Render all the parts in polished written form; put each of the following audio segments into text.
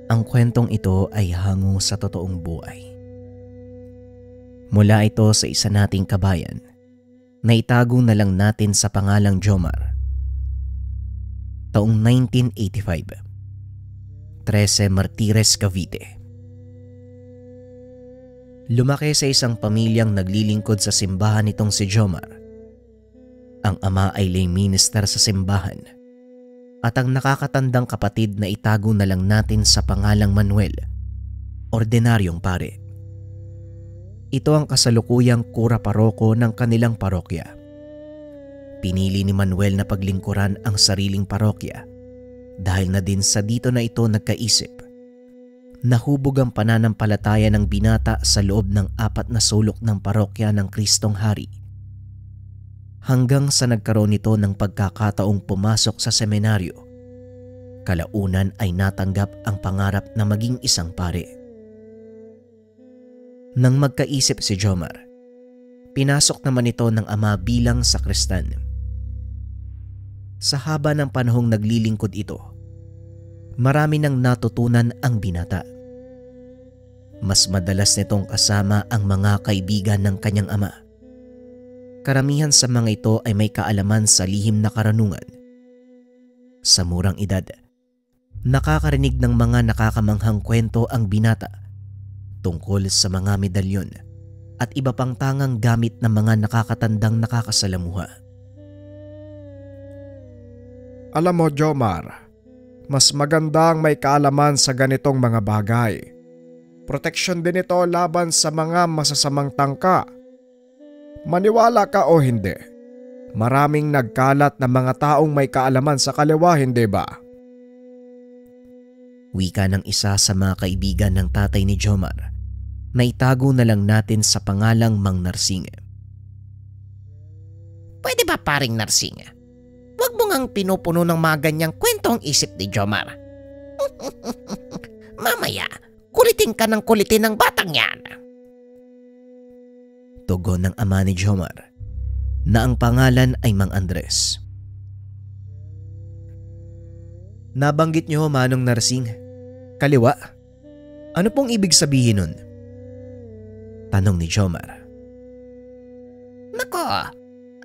Ang kwentong ito ay hango sa totoong buhay. Mula ito sa isa nating kabayan na itago na lang natin sa pangalang Jomar. Taong 1985, 13 Martires, Cavite. Lumaki sa isang pamilyang naglilingkod sa simbahan nitong si Jomar. Ang ama ay lay minister sa simbahan at ang nakakatandang kapatid na itago na lang natin sa pangalang Manuel, ordinaryong pare. Ito ang kasalukuyang kura paroko ng kanilang parokya. Pinili ni Manuel na paglingkuran ang sariling parokya dahil na din sa dito na ito nagkaisip. Nahubog ang pananampalataya ng binata sa loob ng 4 na sulok ng parokya ng Kristong Hari. Hanggang sa nagkaroon nito ng pagkakataong pumasok sa seminaryo, kalaunan ay natanggap ang pangarap na maging isang pare. Nang magkaisip si Jomar, pinasok naman ito ng ama bilang sakristan. Sa haba ng panahong naglilingkod ito, marami nang natutunan ang binata. Mas madalas nitong kasama ang mga kaibigan ng kanyang ama. Karamihan sa mga ito ay may kaalaman sa lihim na karunungan. Sa murang edad, nakakarinig ng mga nakakamanghang kwento ang binata tungkol sa mga medalyon at iba pang tangang gamit ng mga nakakatandang nakakasalamuha. Alam mo, Jomar, mas maganda ang may kaalaman sa ganitong mga bagay. Proteksyon din ito laban sa mga masasamang tangka. Maniwala ka o hindi, maraming nagkalat na mga taong may kaalaman sa kaliwa, hindi ba? Wika ng isa sa mga kaibigan ng tatay ni Jomar na itago na lang natin sa pangalang Mang Narsing. Pwede ba paring Narsing? Huwag mo ngang pinupuno ng mga ganyang kwento ang isip ni Jomar. Mamaya, kulitin ka ng kulitin ng batang yan. Tugon ng ama ni Jomar na ang pangalan ay Mang Andres. Nabanggit niyo, Manong Narsing, kaliwa? Ano pong ibig sabihin nun? Tanong ni Jomar. Nako,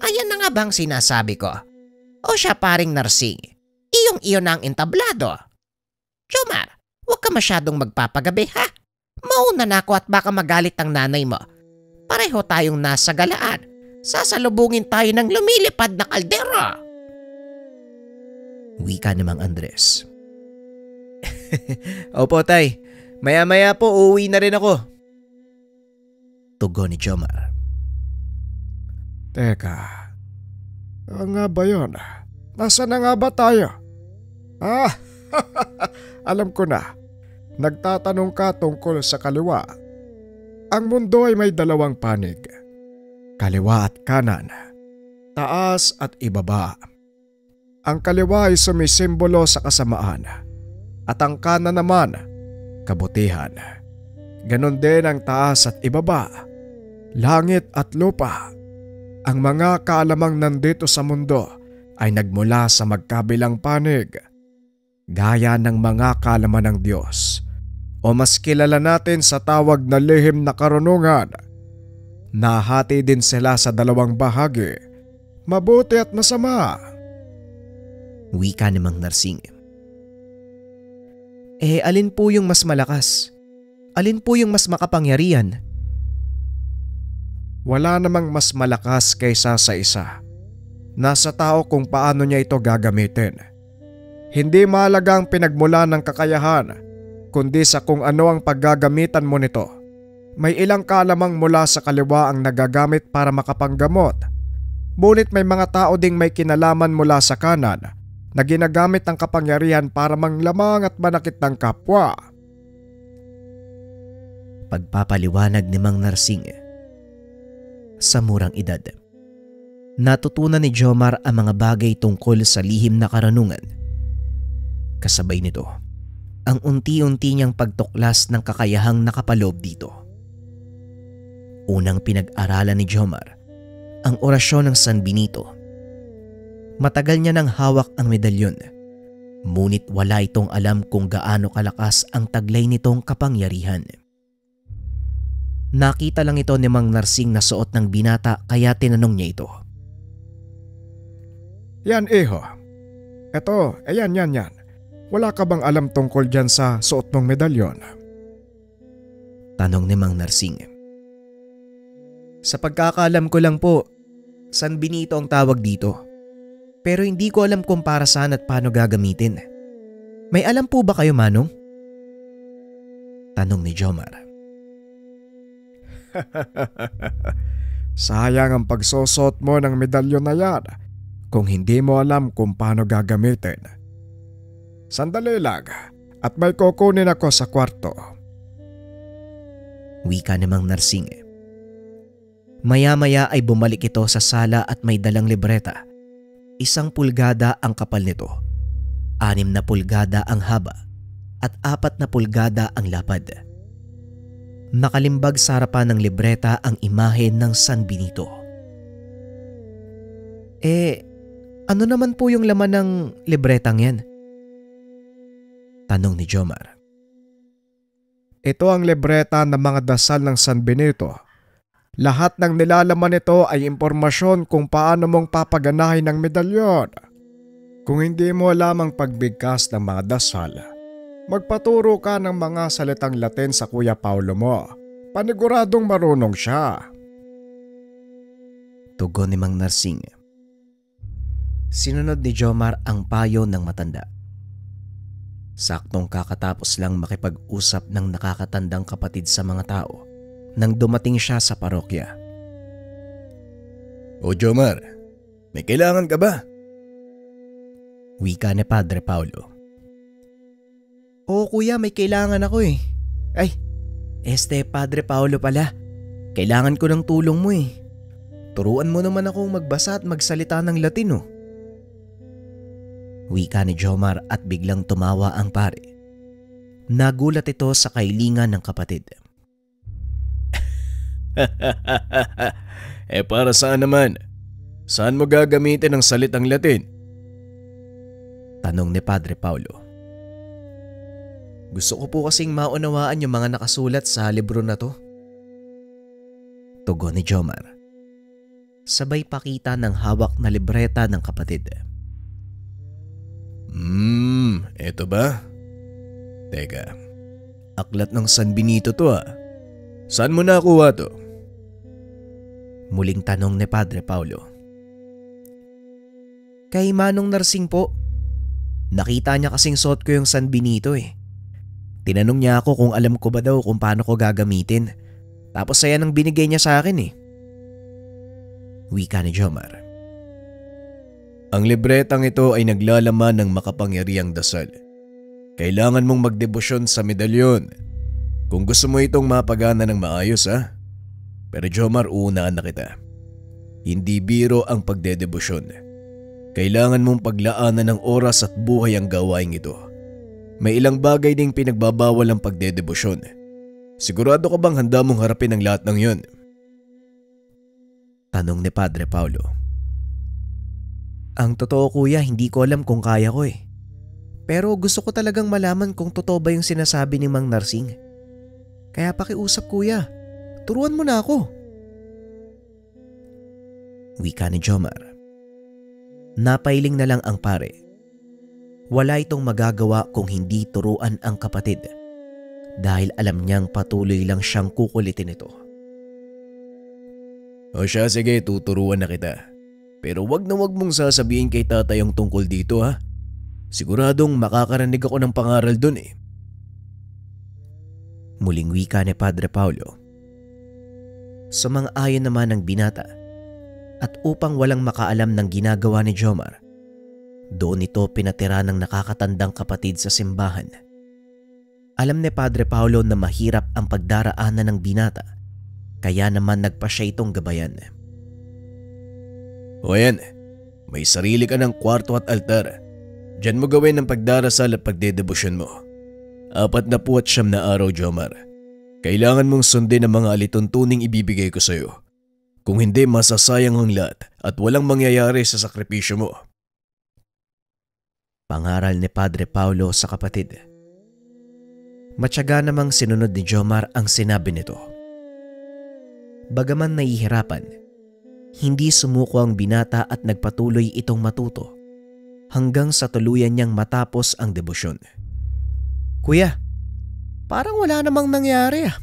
ayan na nga bang sinasabi ko? O siya paring Narsing, iyong-iyo na ang entablado. Jomar, huwag ka masyadong magpapagabi ha. Mauna na ako at baka magalit ang nanay mo. Pareho tayong nasa galaan. Sasalubungin tayo ng lumilipad na kaldero. Wika ni Mang Andres. Opo tay, maya-maya po uuwi na rin ako. Tugon ni Jomar. Teka, nga ba yun? Nasaan na nga ba tayo? Alam ko na. Nagtatanong ka tungkol sa kaliwa. Ang mundo ay may 2 panig. Kaliwa at kanan. Taas at ibaba. Ang kaliwa ay sumisimbolo sa kasamaan. At ang kanan naman, kabutihan. Ganon din ang taas at ibaba. Langit at lupa. Ang mga kaalamang nandito sa mundo ay nagmula sa magkabilang panig. Gaya ng mga kaalaman ng Diyos o mas kilala natin sa tawag na lihim na karunungan. Nahati din sila sa 2 bahagi, mabuti at masama. Wika ni Mang Narsing. Alin po yung mas malakas? Alin po yung mas makapangyarihan? Wala namang mas malakas kaysa sa isa. Nasa tao kung paano niya ito gagamitin. Hindi mahalaga ang pinagmula ng kakayahan, kundi sa kung ano ang paggagamitan mo nito. May ilang kalamang mula sa kaliwa ang nagagamit para makapanggamot. Ngunit may mga tao ding may kinalaman mula sa kanan na ginagamit ang kapangyarihan para manglamang at manakit ng kapwa. Pagpapaliwanag ni Mang Narsing. Sa murang edad, natutunan ni Jomar ang mga bagay tungkol sa lihim na karunungan. Kasabay nito, ang unti-unti niyang pagtuklas ng kakayahang nakapaloob dito. Unang pinag-aralan ni Jomar ang orasyon ng San Benito. Matagal niya nang hawak ang medalyon Ngunit wala itong alam kung gaano kalakas ang taglay nitong kapangyarihan. Nakita lang ito ni Mang Narsing na suot ng binata kaya tinanong niya ito. Yan iho. Eto, yan. Wala ka bang alam tungkol dyan sa suot mong medalyon? Tanong ni Mang Narsing. Sa pagkakaalam ko lang po, San Benito ang tawag dito. Pero hindi ko alam kung para saan at paano gagamitin. May alam po ba kayo, Manong? Tanong ni Jomar. Sayang ang pagsusot mo ng medalyon na yan kung hindi mo alam kung paano gagamitin. Sandali lang at may kukunin ako sa kwarto. Wika ni Mang Narsing. Maya-maya ay bumalik ito sa sala at may dalang libreta. 1 pulgada ang kapal nito, 6 na pulgada ang haba at 4 na pulgada ang lapad. Nakalimbag sa harapan ng libreta ang imahe ng San Benito. Ano naman po yung laman ng libretang yan? Tanong ni Jomar. Ito ang libreta ng mga dasal ng San Benito. Lahat ng nilalaman nito ay impormasyon kung paano mong papaganahin ng medalyon. Kung hindi mo lamang pagbigkas ng mga dasal, magpaturo ka ng mga salitang Latin sa Kuya Paulo mo. Paniguradong marunong siya. Tugon ni Mang Narsing. Sinunod ni Jomar ang payo ng matanda. Saktong kakatapos lang makipag-usap ng nakakatandang kapatid sa mga tao nang dumating siya sa parokya. O Jomar, may kailangan ka ba? Wika ni Padre Paulo. Oo kuya, may kailangan ako eh. Padre Paulo pala. Kailangan ko ng tulong mo eh. Turuan mo naman akong magbasa at magsalita ng Latino. Wika ni Jomar at biglang tumawa ang pare. Nagulat ito sa kailingan ng kapatid. Para saan naman? Saan mo gagamitin ang salitang Latin? Tanong ni Padre Paulo. Gusto ko po kasing maunawaan yung mga nakasulat sa libro na to. Tugon ni Jomar. Sabay pakita ng hawak na libreta ng kapatid. Eto ba? Teka, aklat ng San Benito to ah. Saan mo nakuha to? Muling tanong ni Padre Paulo. Kay Manong Narsing po. Nakita niya kasing suot ko yung San Benito eh. Tinanong niya ako kung alam ko ba daw kung paano ko gagamitin. Tapos saya nang binigay niya sa akin eh. Wika ni Jomar. Ang libretang ito ay naglalaman ng makapangyarihang dasal. Kailangan mong magdebosyon sa medalyon. Kung gusto mo itong mapagana ng maayos ha. Pero Jomar, uunaan na kita. Hindi biro ang pagdedebosyon. Kailangan mong paglaanan ng oras at buhay ang gawaing ito. May ilang bagay ding pinagbabawal ang pagdedebosyon. Sigurado ka bang handa mong harapin ang lahat ng yun? Tanong ni Padre Paulo. Ang totoo kuya, hindi ko alam kung kaya ko eh. Pero gusto ko talagang malaman kung totoo ba yung sinasabi ni Mang Narsing. Kaya pakiusap kuya, turuan mo na ako. Wika ni Jomar. Napailing na lang ang pare. Wala itong magagawa kung hindi turuan ang kapatid dahil alam niyang patuloy lang siyang kukulitin ito. O siya, sige, tuturuan na kita. Pero wag na wag mong sasabihin kay tatay ang tungkol dito ha. Siguradong makakarinig ako ng pangaral dun eh. Muling wika ni Padre Paulo. Sumang-ayon naman ang binata at upang walang makaalam ng ginagawa ni Jomar, doon ito pinatira ng nakakatandang kapatid sa simbahan. Alam ni Padre Paulo na mahirap ang pagdaraanan ng binata, kaya naman nagpa siya itong gabayan. O yan, may sarili ka ng kwarto at altar. Diyan mo gawin ang pagdarasal at pagdedebosyon mo. 49 na araw, Jomar. Kailangan mong sundin ang mga alituntuning ibibigay ko sa iyo. Kung hindi, masasayang ang lahat at walang mangyayari sa sakripisyo mo. Pangaral ni Padre Paulo sa kapatid. Matyaga namang sinunod ni Jomar ang sinabi nito. Bagaman nahihirapan, hindi sumuko ang binata at nagpatuloy itong matuto hanggang sa tuluyan niyang matapos ang debosyon. Kuya, parang wala namang nangyari ah.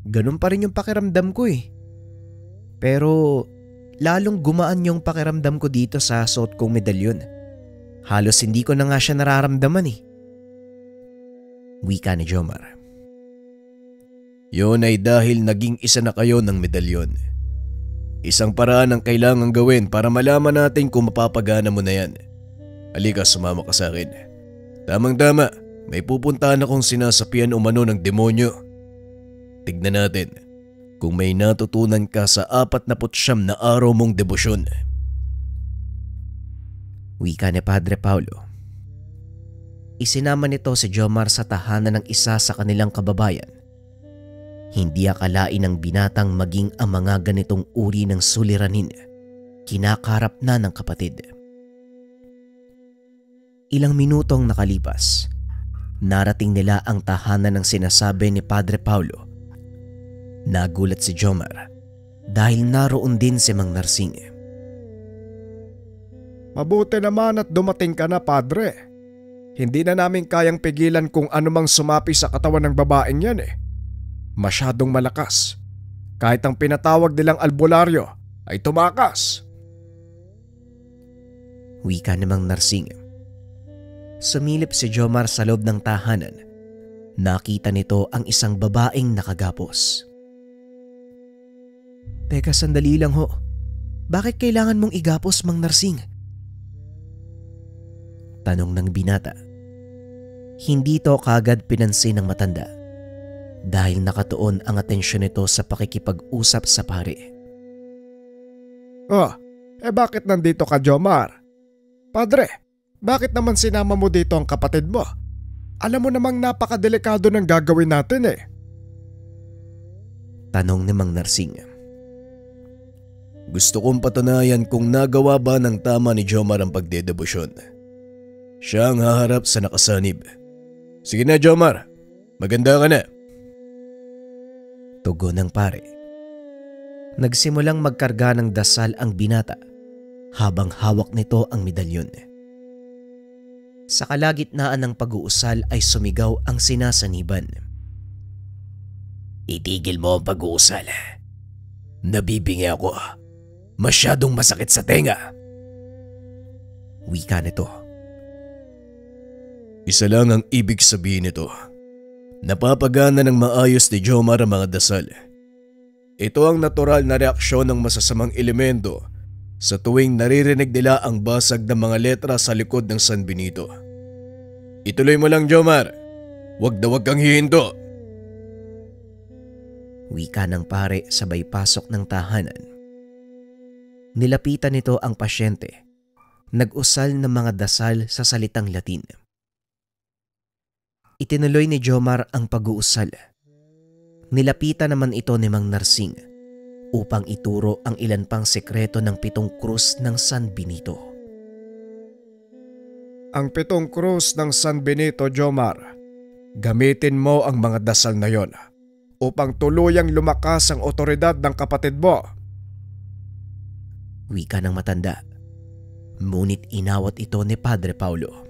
Ganun pa rin yung pakiramdam ko eh. Pero lalong gumaan yung pakiramdam ko dito sa suot kong medalyon. Halos hindi ko na nga siya nararamdaman eh. Wika ni Jomar. Yun ay dahil naging isa na kayo ng medalyon. Isang paraan ang kailangang gawin para malaman natin kung mapapagana mo na yan. Halika, sumama ka sa akin. Tamang-tama, may pupuntahan akong sinasapian umano ng demonyo. Tignan natin kung may natutunan ka sa 49 na araw mong debosyon. Wika ni Padre Paulo. Isinama nito si Jomar sa tahanan ng isa sa kanilang kababayan. Hindi akalain ng binatang maging ang mga ganitong uri ng suliranin kinakarap na ng kapatid. Ilang minutong nakalipas, narating nila ang tahanan ng sinasabi ni Padre Paulo. Nagulat si Jomar dahil naroon din si Mang Narsing. Mabuti naman at dumating ka na, Padre. Hindi na namin kayang pigilan kung anumang sumapi sa katawan ng babaeng yan eh. Masyadong malakas. Kahit ang pinatawag nilang albularyo ay tumakas. Wika ni Mang Narsing. Sumilip si Jomar sa loob ng tahanan. Nakita nito ang isang babaeng nakagapos. Teka, sandali lang ho. Bakit kailangan mong igapos, Mang Narsing? Tanong ng binata. Hindi to kagad pinansin ng matanda dahil nakatuon ang atensyon nito sa pakikipag-usap sa pare. Bakit nandito ka, Jomar? Padre, bakit naman sinama mo dito ang kapatid mo? Alam mo namang napakadelikado ng gagawin natin eh. Tanong ni Mang Narsing. Gusto kong patunayan kung nagawa ba ng tama ni Jomar ang pagdedebosyon. Siya ang haharap sa nakasanib. Sige na, Jomar. Maganda ka na. Tugon ng pare. Nagsimulang magkarga ng dasal ang binata habang hawak nito ang medalyon. Sa kalagitnaan ng pag-uusal ay sumigaw ang sinasaniban. Itigil mo ang pag-uusal. Nabibingi ako. Masyadong masakit sa tenga. Wika nito. Isa lang ang ibig sabihin nito. Napapagana ng maayos ni Jomar ang mga dasal. Ito ang natural na reaksyon ng masasamang elemento sa tuwing naririnig nila ang basag ng mga letra sa likod ng San Benito. Ituloy mo lang, Jomar. Huwag na huwag kang hihinto. Wika ng pare sabay pasok ng tahanan. Nilapitan nito ang pasyente. Nag-usal ng mga dasal sa salitang Latin. Itinuloy ni Jomar ang pag-uusal. Nilapitan naman ito ni Mang Narsing upang ituro ang ilan pang sekreto ng 7 krus ng San Benito. Ang 7 krus ng San Benito, Jomar. Gamitin mo ang mga dasal na yon upang tuluyang lumakas ang otoridad ng kapatid mo. Wika ng matanda. Ngunit inawat ito ni Padre Paulo.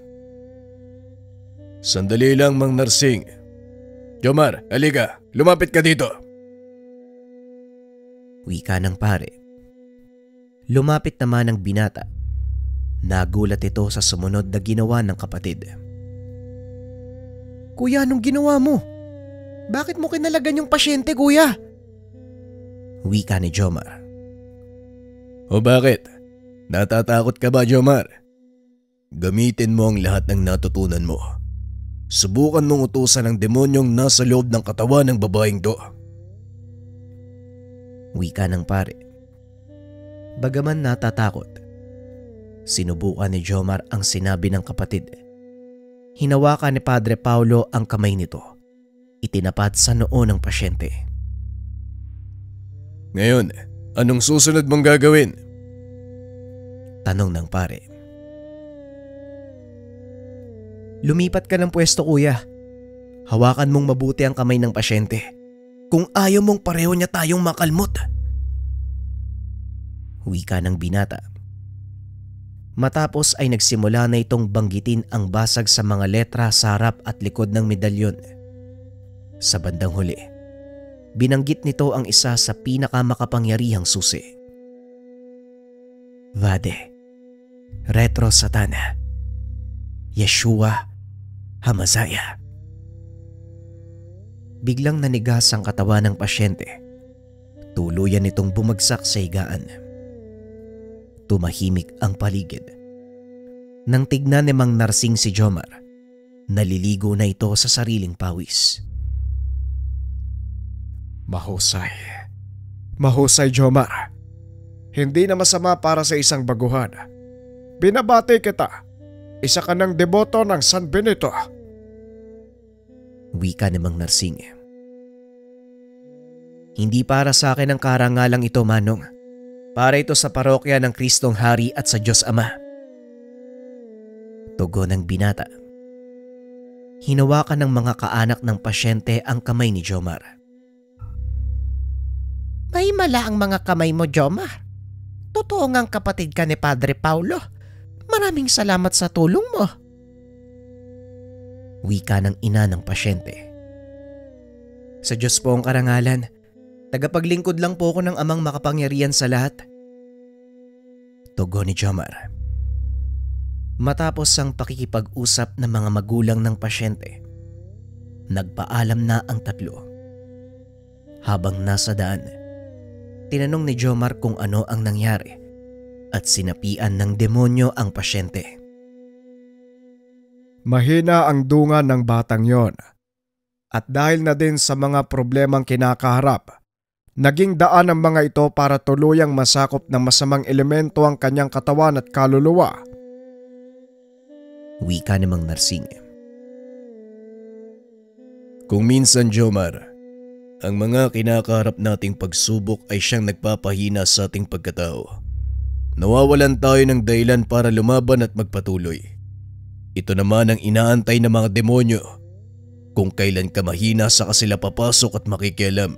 Sandali lang, Mang Narsing. Jomar, halika. Lumapit ka dito. Wika ng pare. Lumapit naman ang binata. Nagulat ito sa sumunod na ginawa ng kapatid. Kuya, anong ginawa mo? Bakit mo kinalagan yung pasyente, kuya? Wika ni Jomar. O bakit? Natatakot ka ba, Jomar? Gamitin mo ang lahat ng natutunan mo. Subukan mong utusan ang demonyong nasa loob ng katawan ng babaeng to. Wika ng pare. Bagaman natatakot, sinubukan ni Jomar ang sinabi ng kapatid. Hinawakan ni Padre Paulo ang kamay nito. Itinapat sa noo ng pasyente. Ngayon, anong susunod mong gagawin? Tanong ng pare. Lumipat ka ng pwesto kuya. Hawakan mong mabuti ang kamay ng pasyente. Kung ayaw mong pareho niya tayong makalmot. Wika ng binata. Matapos ay nagsimula na itong banggitin ang basag sa mga letra sa harap at likod ng medalyon. Sa bandang huli, binanggit nito ang isa sa pinakamakapangyarihang susi. Vade, Retro Satana, Yeshua Hamazaya. Biglang nanigas ang katawan ng pasyente. Tuluyan nitong bumagsak sa higaan. Tumahimik ang paligid. Nang tignan ni Mang Narsing si Jomar, naliligo na ito sa sariling pawis. Mahusay. Mahusay, Jomar. Hindi na masama para sa isang baguhan. Binabati kita. Isa ka ng deboto ng San Benito. Wika ni Mang Narsing. Hindi para sa akin ang karangalang ito, Manong. Para ito sa parokya ng Kristong Hari at sa Diyos Ama. Tugon ng binata. Hinawakan ng mga kaanak ng pasyente ang kamay ni Jomar. May mala ang mga kamay mo, Jomar. Totoo ngang kapatid ka ni Padre Paulo. Maraming salamat sa tulong mo. Wika ng ina ng pasyente. Sa Diyos po ang karangalan. Tagapaglingkod lang po ako ng amang makapangyarihan sa lahat. Tugon ni Jomar. Matapos ang pakikipag-usap ng mga magulang ng pasyente, nagpaalam na ang tatlo. Habang nasa daan, tinanong ni Jomar kung ano ang nangyari at sinapian ng demonyo ang pasyente. Mahina ang dunga ng batang yon. At dahil na din sa mga problemang kinakaharap, naging daan ang mga ito para tuluyang masakop ng masamang elemento ang kanyang katawan at kaluluwa. Wika ni Mang Narsing. Kung minsan, Jomar, ang mga kinakaharap nating pagsubok ay siyang nagpapahina sa ating pagkatao. Nawawalan tayo ng dahilan para lumaban at magpatuloy. Ito naman ang inaantay ng mga demonyo kung kailan ka mahina saka sila papasok at makikialam.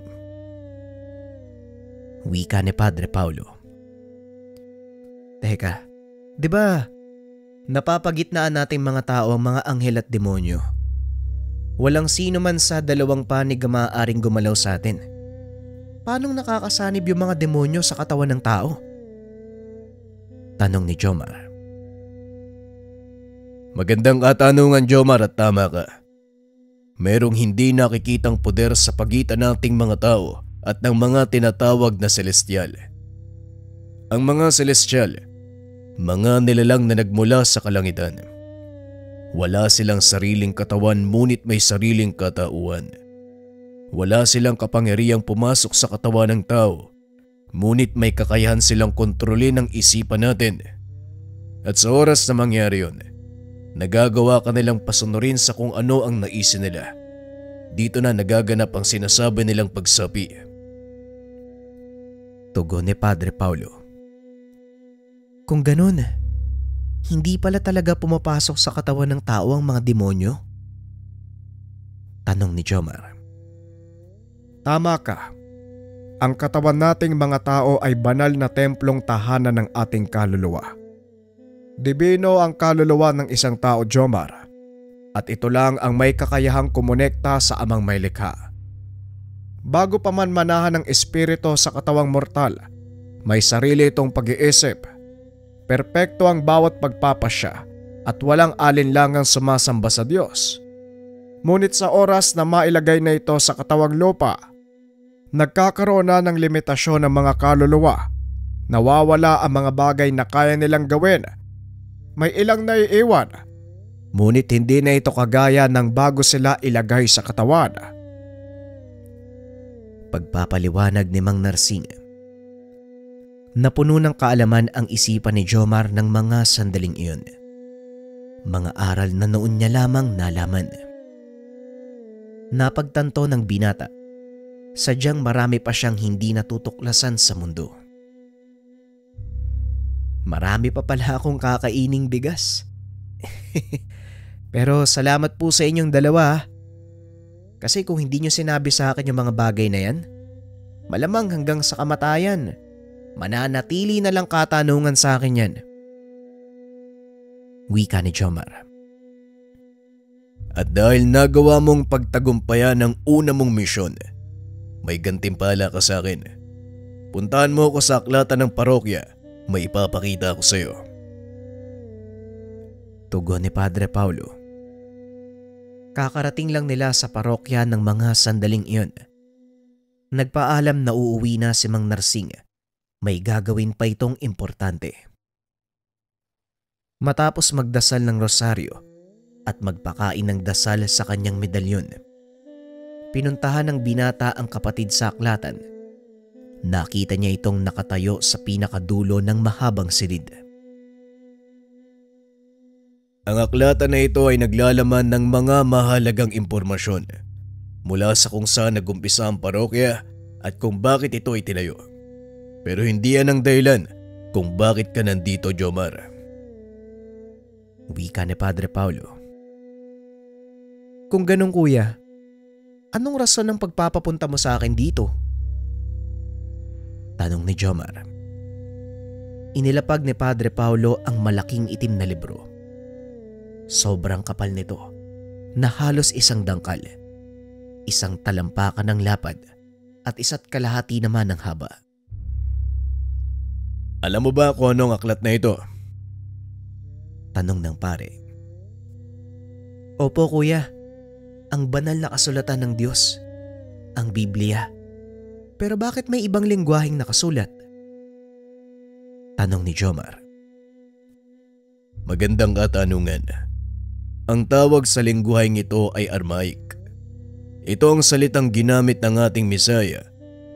Wika ni Padre Paulo. Teka, di ba napapagitnaan nating mga tao ang mga anghel at demonyo? Walang sino man sa dalawang panig ang maaaring gumalaw sa atin. Paanong nakakasanib yung mga demonyo sa katawan ng tao? Tanong ni Jomar. Magandang katanungan, Jomar, at tama ka. Merong hindi nakikitang poder sa pagitan nating mga tao at ng mga tinatawag na celestial. Ang mga celestial, mga nilalang na nagmula sa kalangitan. Wala silang sariling katawan ngunit may sariling katauhan. Wala silang kapangyarihang pumasok sa katawan ng tao, ngunit may kakayahan silang kontrolin ang isipan natin. At sa oras na mangyari yun, nagagawa ka nilang pasunurin sa kung ano ang naisin nila. Dito na nagaganap ang sinasabi nilang pagsapi. Tugon ni Padre Paulo. Kung ganun, hindi pala talaga pumapasok sa katawan ng tao ang mga demonyo? Tanong ni Jomar. Tama ka. Ang katawan nating mga tao ay banal na templong tahanan ng ating kaluluwa. Dibino ang kaluluwa ng isang tao, Jomar, at ito lang ang may kakayahang kumonekta sa amang may likha. Bago pa man manahan ng espiritu sa katawang mortal, may sarili itong pag-iisip. Perpekto ang bawat pagpapasya at walang alinlangang sumasamba sa Diyos. Ngunit sa oras na mailagay na ito sa katawang lupa, nagkakaroon na ng limitasyon ng mga kaluluwa. Nawawala ang mga bagay na kaya nilang gawin. May ilang naiiwan, ngunit hindi na ito kagaya ng bago sila ilagay sa katawan. Pagpapaliwanag ni Mang Narsing. Napuno ng kaalaman ang isipan ni Jomar ng mga sandaling iyon. Mga aral na noon niya lamang nalaman. Napagtanto ng binata, sadyang marami pa siyang hindi natutuklasan sa mundo. Marami pa pala akong kakaining bigas. Pero salamat po sa inyong dalawa. Kasi kung hindi nyo sinabi sa akin yung mga bagay na yan, malamang hanggang sa kamatayan, mananatili na lang katanungan sa akin yan. Wika ni Jomar. At dahil nagawa mong pagtagumpayan ng una mong misyon, may gantimpala ka sa akin. Puntahan mo ako sa aklatan ng parokya, may ipapakita ako sa iyo. Tugon ni Padre Paulo. Kakarating lang nila sa parokya ng mga sandaling iyon. Nagpaalam na uuwi na si Mang Narsing. May gagawin pa itong importante. Matapos magdasal ng rosaryo at magpakain ng dasal sa kanyang medalyon, pinuntahan ng binata ang kapatid sa aklatan. Nakita niya itong nakatayo sa pinakadulo ng mahabang silid. Ang aklatan na ito ay naglalaman ng mga mahalagang impormasyon mula sa kung saan nagumpisa ang parokya at kung bakit ito itinayo. Pero hindi yan ang dahilan kung bakit ka nandito, Jomar. Wika ni Padre Paulo. Kung ganun kuya, anong rason ng pagpapapunta mo sa akin dito? Tanong ni Jomar. Inilapag ni Padre Paulo ang malaking itim na libro. Sobrang kapal nito na halos isang dangkal, isang talampakan ng lapad at isa't kalahati naman ng haba. Alam mo ba kung anong aklat na ito? Tanong ng pare. Opo kuya, ang banal na kasulatan ng Diyos, ang Biblia. Pero bakit may ibang lengguwaheng nakasulat? Tanong ni Jomar. Magandang katanungan. Ang tawag sa lengguwaheng ito ay Aramaic. Ito ang salitang ginamit ng ating Mesaya,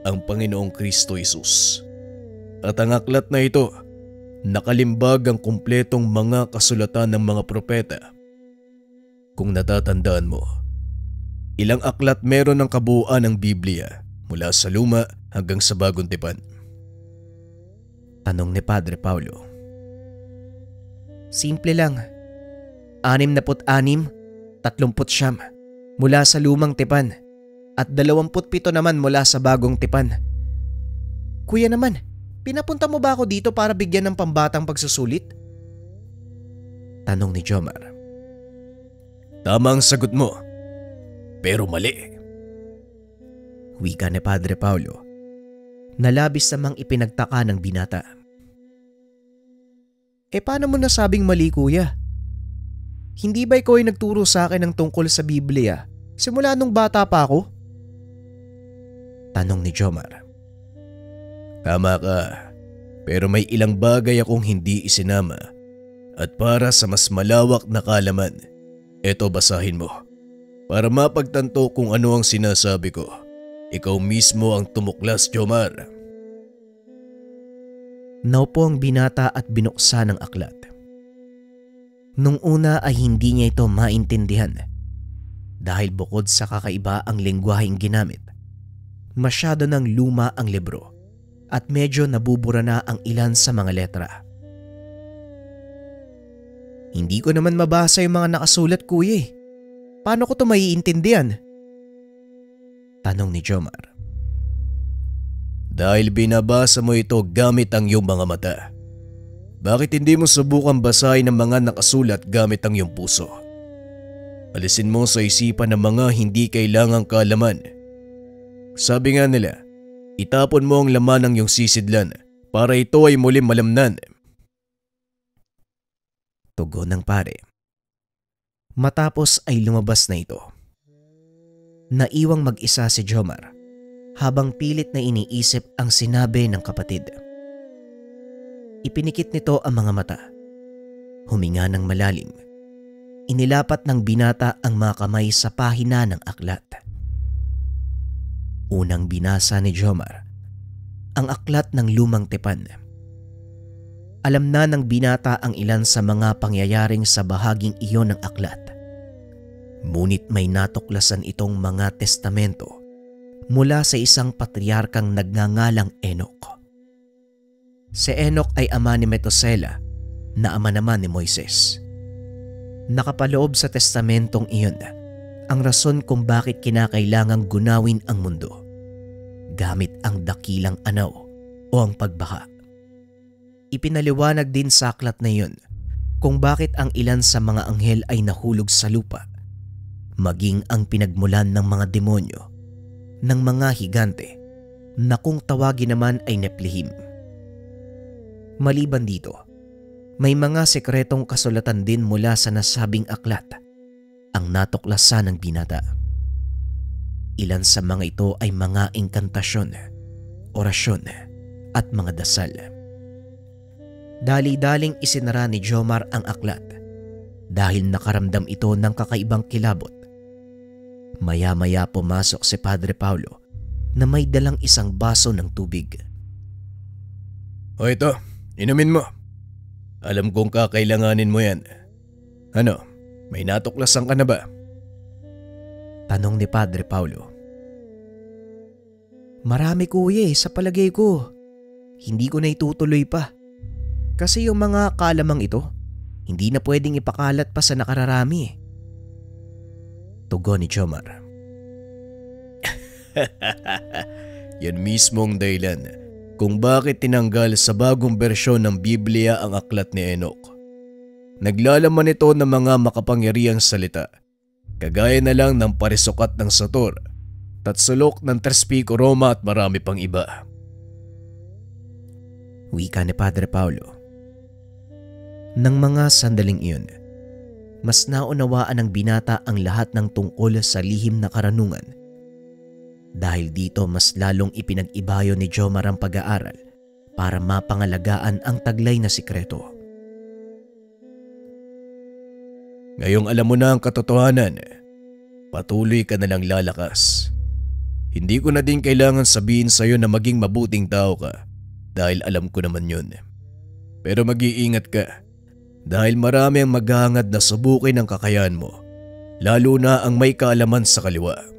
ang Panginoong Kristo Jesus. At ang aklat na ito, nakalimbag ang kumpletong mga kasulatan ng mga propeta. Kung natatandaan mo, ilang aklat meron ng kabuuan ng Biblia mula sa luma hanggang sa bagong tipan? Tanong ni Padre Paulo. Simple lang. 66, 39 mula sa lumang tipan at 27 naman mula sa bagong tipan. Kuya naman, pinapunta mo ba ako dito para bigyan ng pambatang pagsusulit? Tanong ni Jomar. Tama ang sagot mo, pero mali. Wika ni Padre Paulo, na labis namang ipinagtaka ng binata. Paano mo nasabing mali kuya? Hindi ba ikaw ay nagturo sa akin ng tungkol sa Biblia simula nung bata pa ako? Tanong ni Jomar. Tama ka, pero may ilang bagay akong hindi isinama. At para sa mas malawak na kaalaman, eto basahin mo. Para mapagtanto kung ano ang sinasabi ko, ikaw mismo ang tumuklas, Jomar. Naupo ang binata at binuksan ang aklat. Nung una ay hindi niya ito maintindihan dahil bukod sa kakaiba ang lengguwaheng ginamit, masyado ng luma ang libro at medyo nabubura na ang ilan sa mga letra. Hindi ko naman mabasa yung mga nakasulat kuya. Paano ko ito maiintindihan? Tanong ni Jomar. Dahil binabasa mo ito gamit ang iyong mga mata. Bakit hindi mo subukan basahin ang mga nakasulat gamit ang iyong puso? Alisin mo sa isipan ng mga hindi kailangang kaalaman. Sabi nga nila, itapon mo ang laman ng iyong sisidlan para ito ay muling malamnan. Tugon ng pare. Matapos ay lumabas na ito. Naiwang mag-isa si Jomar habang pilit na iniisip ang sinabi ng kapatid. Ipinikit nito ang mga mata. Huminga ng malalim. Inilapat ng binata ang mga kamay sa pahina ng aklat. Unang binasa ni Jomar ang aklat ng lumang tipan. Alam na ng binata ang ilan sa mga pangyayaring sa bahaging iyon ng aklat. Ngunit may natuklasan itong mga testamento mula sa isang patriarkang nagngangalang Enoch. Si Enoch ay ama ni Metusela na ama naman ni Moises. Nakapaloob sa testamentong iyon ang rason kung bakit kinakailangang gunawin ang mundo gamit ang dakilang anaw o ang pagbaha. Ipinaliwanag din sa aklat na iyon kung bakit ang ilan sa mga anghel ay nahulog sa lupa, maging ang pinagmulan ng mga demonyo, ng mga higante, na kung tawagin naman ay Nephilim. Maliban dito, may mga sekretong kasulatan din mula sa nasabing aklat ang natuklasan ng binata. Ilan sa mga ito ay mga inkantasyon, orasyon at mga dasal. Dali-daling isinara ni Jomar ang aklat dahil nakaramdam ito ng kakaibang kilabot. Maya-maya pumasok si Padre Paulo na may dalang isang baso ng tubig. O ito, inumin mo. Alam kong kakailanganin mo yan. Ano, may natuklasan ka na ba? Tanong ni Padre Paulo. Marami kuya sa palagay ko. Hindi ko na itutuloy pa. Kasi yung mga kalamang ito, hindi na pwedeng ipakalat pa sa nakararami. Tugon ni Jomar. Yan mismong dahilan kung bakit tinanggal sa bagong bersyon ng Biblia ang aklat ni Enoch. Naglalaman ito ng mga makapangyarihang salita, kagaya na lang ng parisukat ng Sator, tatsulok ng Trespico Roma at marami pang iba. Wika ni Padre Paulo. Nang mga sandaling iyon, mas naunawaan ng binata ang lahat ng tungkol sa lihim na karanungan. Dahil dito mas lalong ipinag-ibayo ni Jomar ang pag-aaral para mapangalagaan ang taglay na sikreto. Ngayong alam mo na ang katotohanan, patuloy ka na lang lalakas. Hindi ko na din kailangan sabihin sa'yo na maging mabuting tao ka dahil alam ko naman yun. Pero mag-iingat ka dahil marami ang maghahangad na subukin ang kakayahan mo, lalo na ang may kaalaman sa kaliwa.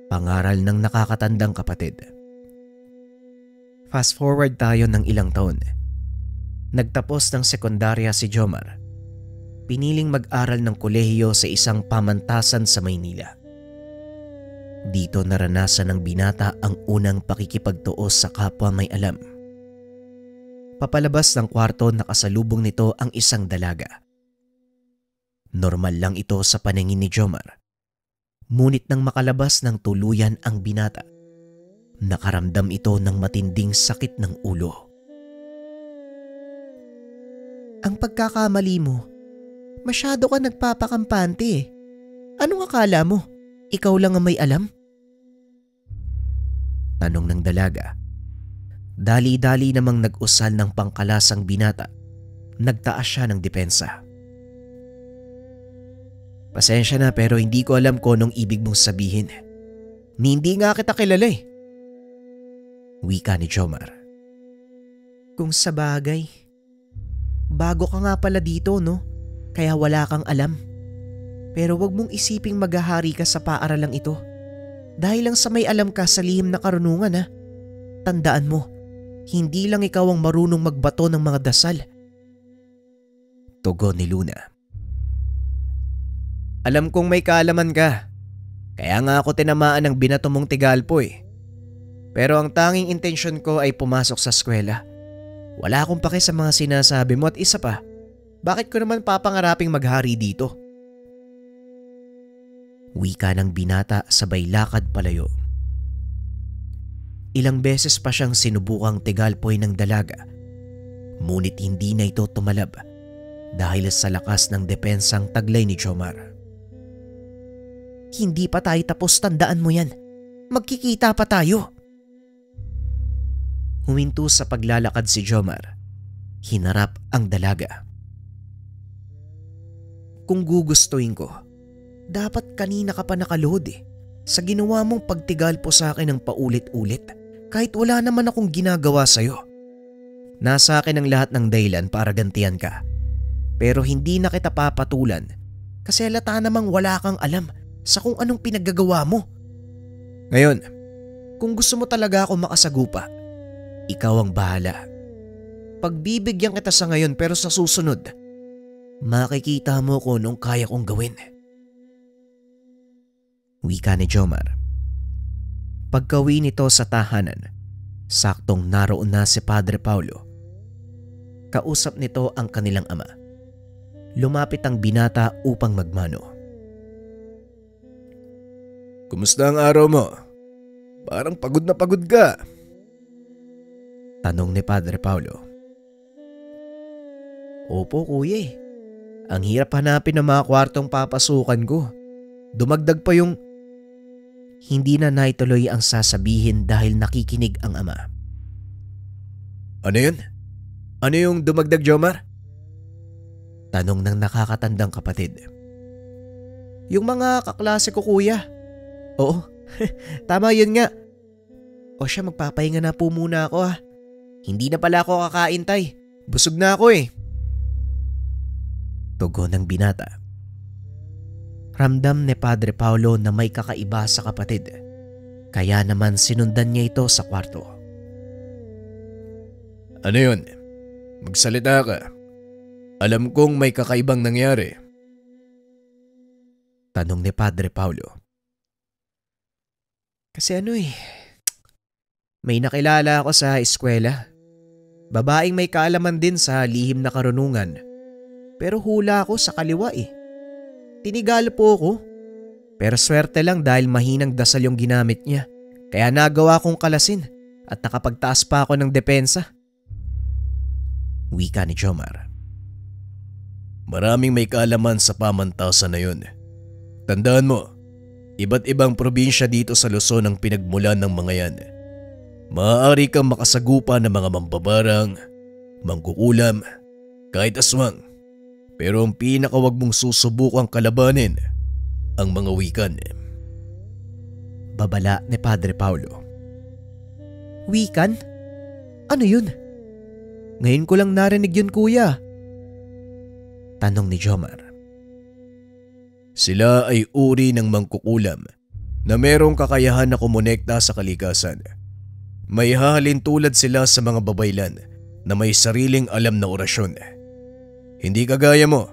Pangaral ng nakakatandang kapatid. Fast forward tayo ng ilang taon. Nagtapos ng sekundarya si Jomar. Piniling mag-aral ng kolehiyo sa isang pamantasan sa Maynila. Dito naranasan ng binata ang unang pakikipagtuos sa kapwa may alam. Papalabas ng kwarto nakasalubong nito ang isang dalaga. Normal lang ito sa paningin ni Jomar. Ngunit nang makalabas ng tuluyan ang binata, nakaramdam ito ng matinding sakit ng ulo. Ang pagkakamali mo, masyado ka nagpapakampante. Anong akala mo? Ikaw lang ang may alam? Tanong ng dalaga. Dali-dali namang nag-usal ng pangkalasang binata. Nagtaas siya ng depensa. Pasensya na pero hindi ko alam kung anong ibig mong sabihin. Hindi nga kita kilala eh. Wika ni Jomar. Kung sa bagay, bago ka nga pala dito no? Kaya wala kang alam. Pero wag mong isiping maghahari ka sa paaralang ito. Dahil lang sa may alam ka sa lihim na karunungan ha. Tandaan mo, hindi lang ikaw ang marunong magbato ng mga dasal. Tugon ni Luna. Alam kong may kaalaman ka. Kaya nga ako tinamaan ng binato mong tigalpo eh. Pero ang tanging intensyon ko ay pumasok sa eskwela. Wala akong pake sa mga sinasabi mo at isa pa, bakit ko naman papangaraping maghari dito? Wika ng binata sabay lakad palayo. Ilang beses pa siyang sinubukang tigalpoy ng dalaga. Ngunit hindi na ito tumalab dahil sa lakas ng depensang taglay ni Jomar. Hindi pa tayo tapos, tandaan mo yan. Magkikita pa tayo. Huminto sa paglalakad si Jomar. Hinarap ang dalaga. Kung gugustuhin ko, dapat kanina ka pa nakaluhod eh. Sa ginawa mong pagtigal po sa akin ng paulit-ulit kahit wala naman akong ginagawa sa'yo. Nasa akin ang lahat ng dahilan para gantihan ka. Pero hindi na kita papatulan kasi halata namang wala kang alam sa kung anong pinaggagawa mo. Ngayon, kung gusto mo talaga ako makasagupa, ikaw ang bahala. Pagbibigyan kita sa ngayon pero sa susunod, Makikita mo kung anong kaya kong gawin. Wika ni Jomar. Pagkawi nito sa tahanan, saktong naroon na si Padre Paulo. Kausap nito ang kanilang ama. Lumapit ang binata upang magmano. Kumusta ang araw mo? Parang pagod na pagod ka. Tanong ni Padre Paulo. Opo kuya. Ang hirap hanapin ng mga kwartong papasukan ko. Dumagdag pa yung... Hindi na naituloy ang sasabihin dahil nakikinig ang ama. Ano yun? Ano yung dumagdag, Jomar? Tanong ng nakakatandang kapatid. Yung mga kaklase ko kuya. Oo, tama yun nga. O siya, magpapahinga na po muna ako ha. Hindi na pala ako kakain tay. Busog na ako eh. Tugon ng binata. Ramdam ni Padre Paulo na may kakaiba sa kapatid. Kaya naman sinundan niya ito sa kwarto. Ano yun? Magsalita ka. Alam kong may kakaibang nangyari. Tanong ni Padre Paulo. Kasi may nakilala ako sa eskwela. Babaeng may kaalaman din sa lihim na karunungan. Pero hula ako sa kaliwa eh. Tinigalo po ako. Pero swerte lang dahil mahinang dasal yung ginamit niya. Kaya nagawa kong kalasin at nakapagtaas pa ako ng depensa. Wika ni Jomar. Maraming may kaalaman sa pamantasan na yun. Tandaan mo, iba't ibang probinsya dito sa Luzon ang pinagmulan ng mga yan. Maaari kang makasagupa ng mga mambabarang, mangkukulam, kahit aswang. Pero ang pinakawag mong susubukang kalabanin, ang mga wikan. Babala ni Padre Paulo. Wikan? Ano yun? Ngayon ko lang narinig yun kuya. Tanong ni Jomar. Sila ay uri ng mangkukulam na merong kakayahan na kumonekta sa kalikasan. May hahalin tulad sila sa mga babaylan na may sariling alam na orasyon. Hindi kagaya mo,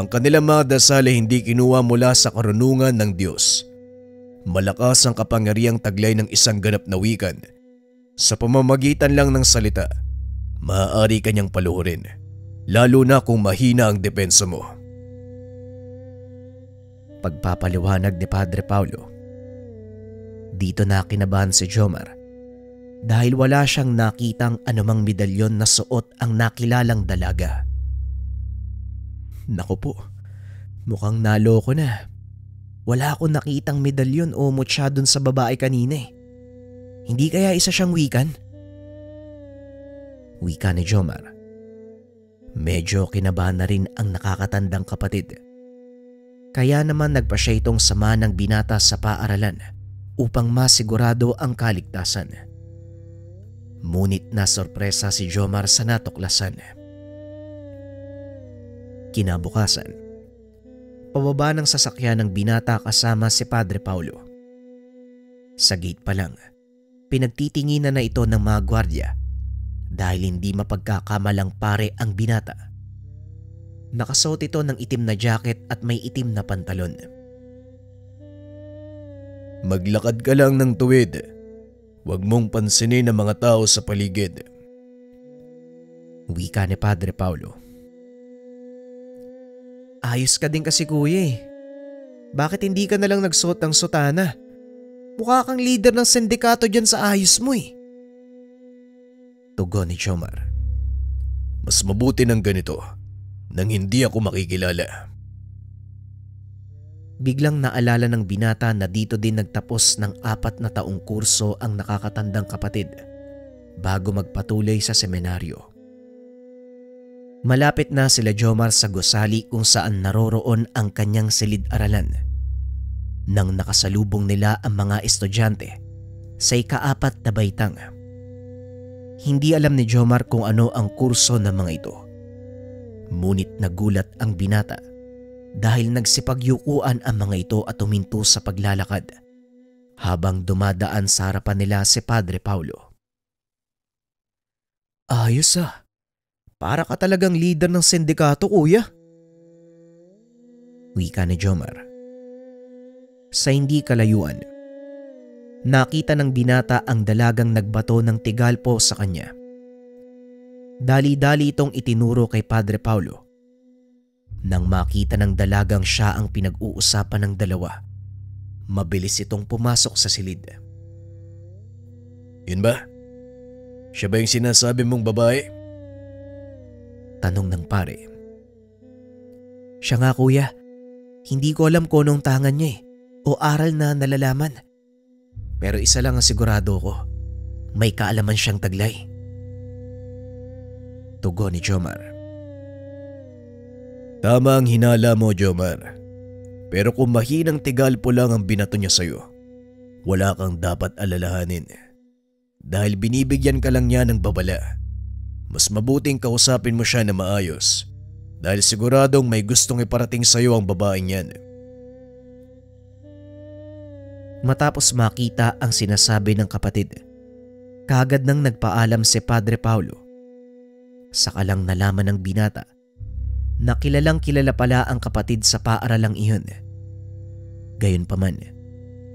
ang kanilang mga dasal ay hindi kinuha mula sa karunungan ng Diyos. Malakas ang kapangyarihang taglay ng isang ganap na wikan. Sa pamamagitan lang ng salita, maaari kanyang paluhurin, lalo na kung mahina ang depensa mo. Pagpapaliwanag ni Padre Paulo. Dito na kinabahan si Jomar dahil wala siyang nakitang anumang medalyon na suot ang nakilalang dalaga. Naku po, mukhang naloko na. Wala akong nakitang medalyon o mutya dun sa babae kanina eh. Hindi kaya isa siyang wikan? Wika ni Jomar. Medyo kinabahan na rin ang nakakatandang kapatid. Kaya naman nagpa siya itong sama ng binata sa paaralan upang masigurado ang kaligtasan. Ngunit nasorpresa si Jomar sa natuklasan. Kinabukasan, pababa ng sasakyan ng binata kasama si Padre Paulo. Sa gate pa lang, pinagtitinginan na ito ng mga gwardya dahil hindi mapagkakamalang pare ang binata. Nakasuot ito ng itim na jacket at may itim na pantalon. Maglakad ka lang ng tuwid. Huwag mong pansinin ang mga tao sa paligid. Wika ni Padre Paulo. Ayos ka din kasi kuya eh. Bakit hindi ka nalang nagsuot ng sutana? Mukha kang leader ng sindikato dyan sa ayos mo eh. Tugon ni Jomar. Mas mabuti ng ganito nang hindi ako makikilala. Biglang naalala ng binata na dito din nagtapos ng 4 na taong kurso ang nakakatandang kapatid bago magpatuloy sa seminaryo. Malapit na sila Jomar sa gusali kung saan naroroon ang kanyang silid-aralan. Nang nakasalubong nila ang mga estudyante sa ika-4 na baitang. Hindi alam ni Jomar kung ano ang kurso ng mga ito. Ngunit nagulat ang binata dahil nagsipagyukuan ang mga ito at huminto sa paglalakad habang dumadaan sa harapan nila si Padre Paulo. Ayos ah. Para ka talagang leader ng sindikato kuya. wika ni Jomar. Sa hindi kalayuan, nakita ng binata ang dalagang nagbato ng tigalpo sa kanya. Dali-dali itong itinuro kay Padre Paulo. Nang makita ng dalagang siya ang pinag-uusapan ng dalawa, mabilis itong pumasok sa silid. Yun ba? Siya ba yung sinasabi mong babae? Tanong ng pare. Siya nga kuya, hindi ko alam kung anong tangan niya o aral na nalalaman. Pero isa lang ang sigurado ko, may kaalaman siyang taglay. Tugon ni Jomar. Tama ang hinala mo, Jomar. Pero kung mahinang tigalpo lang ang binato niya sa'yo, wala kang dapat alalahanin. Dahil binibigyan ka lang niya ng babala. Mas mabuting kausapin mo siya na maayos dahil siguradong may gustong iparating sa'yo ang babaeng yan. Matapos makita ang sinasabi ng kapatid, kaagad nang nagpaalam si Padre Paulo. Saka lang nalaman ng binata na kilalang kilala pala ang kapatid sa paaralang iyon. Gayunpaman,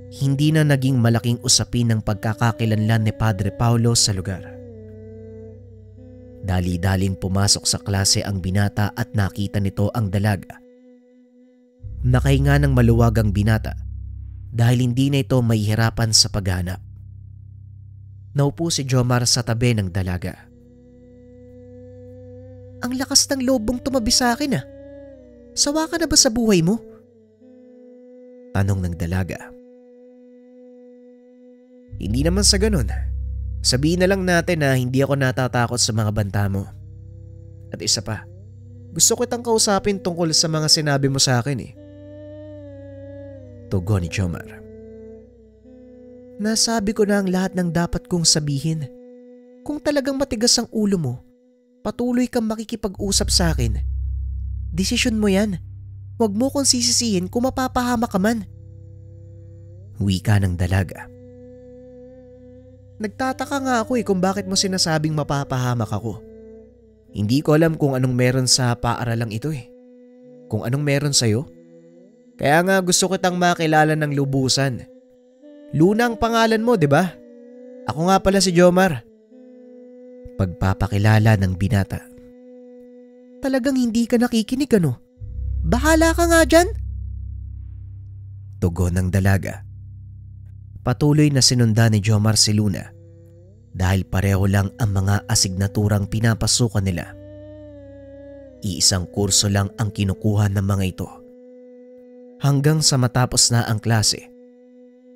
hindi na naging malaking usapin ng pagkakakilanlan ni Padre Paulo sa lugar. Dali-daling pumasok sa klase ang binata at nakita nito ang dalaga. Nakahinga ng maluwag ang binata dahil hindi na ito mahihirapan sa paghanap. Naupo si Jomar sa tabi ng dalaga. Ang lakas ng loob mong tumabi sa akin ah. Sawa ka na ba sa buhay mo? Tanong ng dalaga. Hindi naman sa ganun. Sabihin na lang natin na hindi ako natatakot sa mga banta mo. At isa pa, gusto kitang kausapin tungkol sa mga sinabi mo sa akin eh. Tugon ni Jomar. Nasabi ko na ang lahat ng dapat kong sabihin. Kung talagang matigas ang ulo mo, patuloy kang makikipag-usap sa akin. Desisyon mo yan. Huwag mo kong sisisihin kung mapapahama ka man. Wika ng dalaga. Nagtataka nga ako kung bakit mo sinasabing mapapahamak ako. Hindi ko alam kung anong meron sa paaralang ito eh. Kung anong meron sa'yo. Kaya nga gusto kitang makilala ng lubusan. Luna ang pangalan mo, di ba? Ako nga pala si Jomar. Pagpapakilala ng binata. Talagang hindi ka nakikinig ano? Bahala ka nga dyan. Tugon ng dalaga. Patuloy na sinundan ni Jomar si Luna dahil pareho lang ang mga asignaturang pinapasukan nila. Iisang kurso lang ang kinukuha ng mga ito. Hanggang sa matapos na ang klase,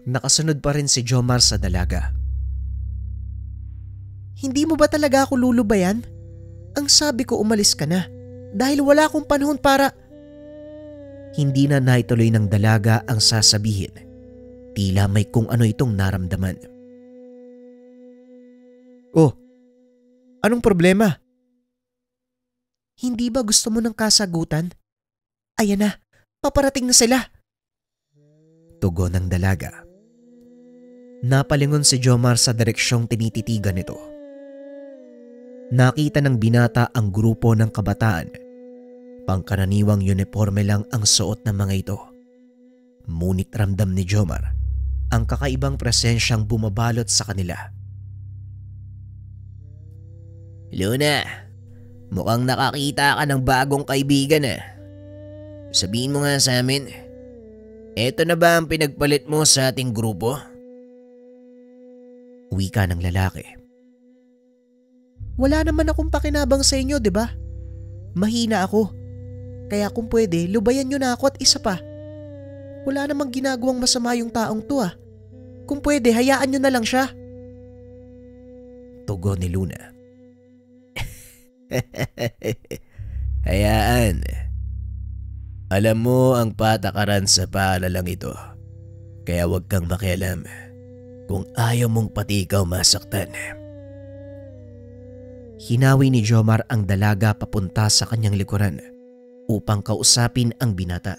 nakasunod pa rin si Jomar sa dalaga. Hindi mo ba talaga ako lulubayan? Ang sabi ko umalis ka na dahil wala akong panahon para… Hindi na naituloy ng dalaga ang sasabihin. Tila may kung ano itong naramdaman. Oh, anong problema? Hindi ba gusto mo ng kasagutan? Ayan na, paparating na sila. Tugon ng dalaga. Napalingon si Jomar sa direksyong tinititigan nito. Nakita ng binata ang grupo ng kabataan. Pangkaraniwang uniforme lang ang suot ng mga ito. Ngunit ramdam ni Jomar ang kakaibang presensyang bumabalot sa kanila. Luna, mukhang nakakita ka ng bagong kaibigan ah. Sabihin mo nga sa amin, eto na ba ang pinagpalit mo sa ating grupo? Wika ng lalaki. Wala naman akong pakinabang sa inyo, di ba? Mahina ako. Kaya kung pwede, lubayan nyo na ako at isa pa. Wala namang ginagawang masama yung taong to ah. Kung pwede, hayaan nyo na lang siya. Tugon ni Luna. Hayaan. Alam mo ang patakaran sa paalalang ito. Kaya huwag kang makialam kung ayaw mong pati ikaw masaktan. Hinawi ni Jomar ang dalaga papunta sa kanyang likuran upang kausapin ang binata.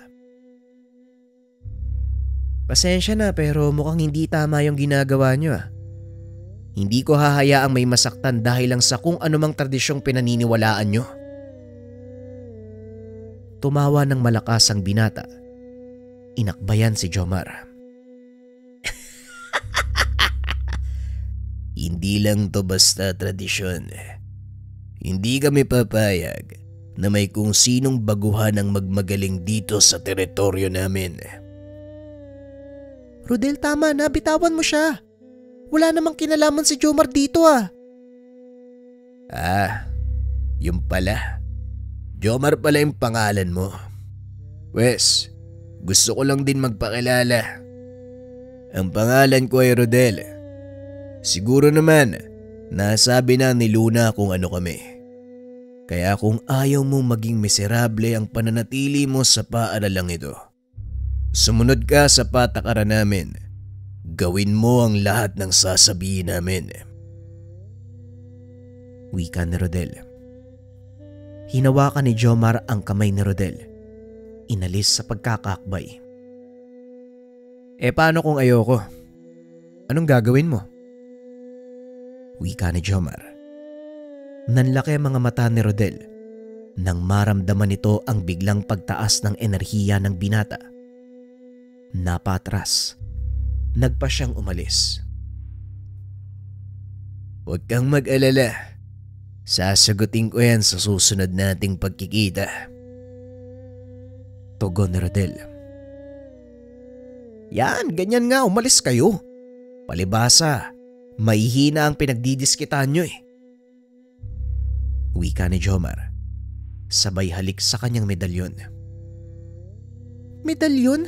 Pasensya na pero mukhang hindi tama yung ginagawa nyo ah. Hindi ko hahayaang may masaktan dahil lang sa kung anumang tradisyong pinaniniwalaan nyo. Tumawa ng malakas ang binata. Inakbayan si Jomar. Hindi lang to basta tradisyon. Hindi kami papayag na may kung sinong baguhan ang magmagaling dito sa teritoryo namin. Rodel, tama na. Bitawan mo siya. Wala namang kinalaman si Jomar dito ah. Yung pala. Jomar pala yung pangalan mo. Wes, gusto ko lang din magpakilala. Ang pangalan ko ay Rodel. Siguro naman, nasabi na ni Luna kung ano kami. Kaya kung ayaw mong maging miserable ang pananatili mo sa paaralang ito, sumunod ka sa patakaran namin. Gawin mo ang lahat ng sasabihin namin. Wika ni Rodel. Hinawakan ni Jomar ang kamay ni Rodel. Inalis sa pagkakakbay. Paano kung ayoko? Anong gagawin mo? Wika ni Jomar. Nanlaki ang mga mata ni Rodel nang maramdaman nito ang biglang pagtaas ng enerhiya ng binata. Napatras. Nagpa siyang umalis. Huwag kang mag-alala. Sasagutin ko yan sa susunod nating pagkikita. Tugon ni Rodel. Yan, ganyan nga, umalis kayo. Palibasa, mahihina ang pinagdidiskitan nyo eh. Wika ni Jomar. Sabay halik sa kanyang medalyon. Medalyon?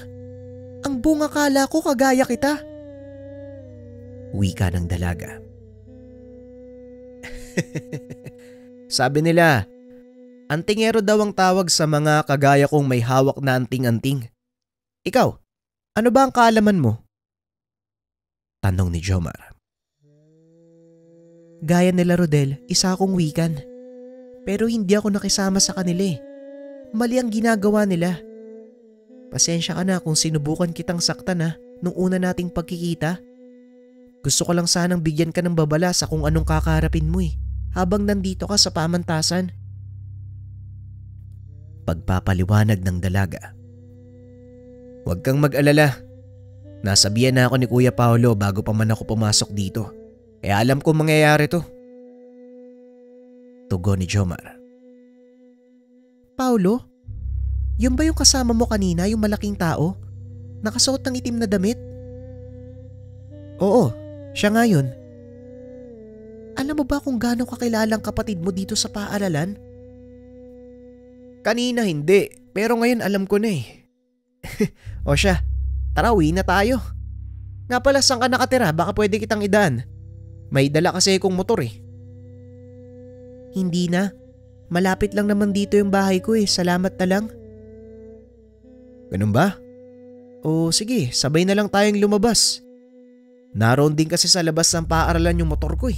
Ang bunga kala ko kagaya kita. Wika ng dalaga. Sabi nila, antingero daw ang tawag sa mga kagaya kong may hawak na anting-anting. Ikaw, ano ba ang kaalaman mo? Tanong ni Jomar. Gaya nila Rodel, isa akong wikan. Pero hindi ako nakisama sa kanila eh. Mali ang ginagawa nila. Pasensya ka na kung sinubukan kitang saktan nung una nating pagkikita. Gusto ko lang sanang bigyan ka ng babala sa kung anong kakaharapin mo habang nandito ka sa pamantasan. Pagpapaliwanag ng dalaga. Huwag kang mag-alala. Nasabihan na ako ni Kuya Paolo bago pa man ako pumasok dito. Kaya alam ko mangyayari to. Tugon ni Jomar. Paolo? Yun ba yung kasama mo kanina, yung malaking tao? Nakasuot ng itim na damit? Oo, siya nga yun. Alam mo ba kung gaano kakilalang kapatid mo dito sa paaralan? Kanina hindi, pero ngayon alam ko na eh. O siya, tara uwi na tayo. Nga pala, saan ka nakatira? Baka pwede kitang idaan. May dala kasi akong motor eh. Hindi na. Malapit lang naman dito yung bahay ko Salamat na lang. Ganun ba? O sige, sabay na lang tayong lumabas. Naroon din kasi sa labas ng paaralan yung motor ko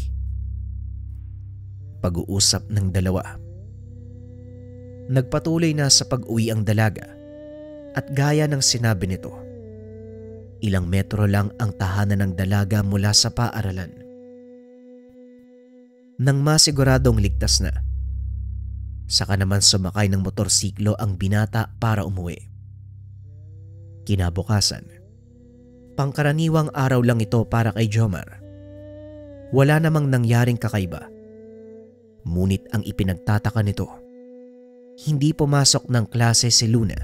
Pag-uusap ng dalawa. Nagpatuloy na sa pag-uwi ang dalaga at gaya ng sinabi nito, ilang metro lang ang tahanan ng dalaga mula sa paaralan. Nang masiguradong ligtas na, saka naman sumakay ng motorsiklo ang binata para umuwi. Kinabukasan, pangkaraniwang araw lang ito para kay Jomar. Wala namang nangyaring kakaiba. Ngunit ang ipinagtataka nito, hindi pumasok ng klase si Luna.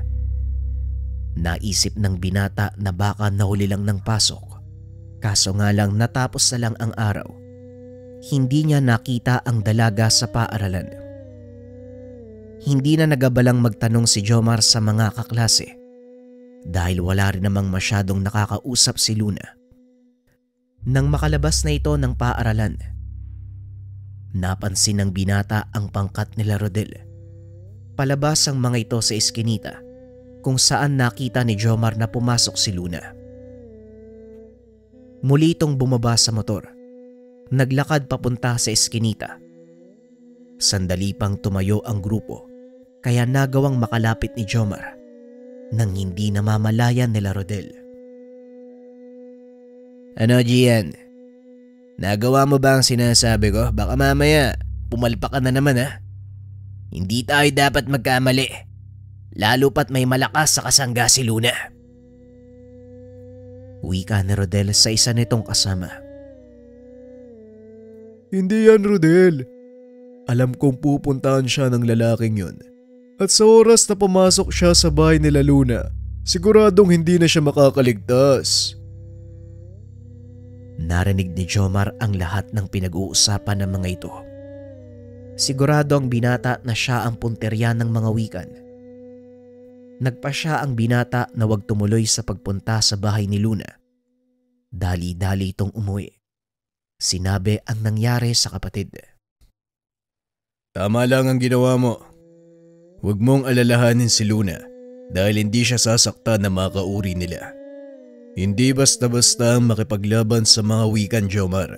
Naisip ng binata na baka nahuli lang ng pasok. Kaso nga lang natapos na lang ang araw. Hindi niya nakita ang dalaga sa paaralan. Hindi na nagabalang magtanong si Jomar sa mga kaklase dahil wala rin namang masyadong nakakausap si Luna. Nang makalabas na ito ng paaralan, napansin ng binata ang pangkat nila Rodel. Palabas ang mga ito sa eskinita kung saan nakita ni Jomar na pumasok si Luna. Muli itong bumaba sa motor. Naglakad papunta sa eskinita. Sandali pang tumayo ang grupo kaya nagawang makalapit ni Jomar nang hindi namamalayan nila Rodel. Ano Gian? Nagawa mo ba ang sinasabi ko? Baka mamaya pumalpak ka na naman Hindi tayo dapat magkamali. lalo pat may malakas sa kasangga si Luna. Wika ni Rodel sa isa nitong kasama. Hindi yan, Rodel. Alam kong pupuntahan siya ng lalaking yun. At sa oras na pumasok siya sa bahay nila Luna, siguradong hindi na siya makakaligtas. Narinig ni Jomar ang lahat ng pinag-uusapan ng mga ito. Sigurado ang binata na siya ang punterya ng mga wikan. Nagpasya ang binata na huwag tumuloy sa pagpunta sa bahay ni Luna. Dali-dali itong umuwi. Sinabi ang nangyari sa kapatid. Tama lang ang ginawa mo. Huwag mong alalahanin si Luna dahil hindi siya sasaktan na makauri nila. Hindi basta-basta ang makipaglaban sa mga wikan, Jomar.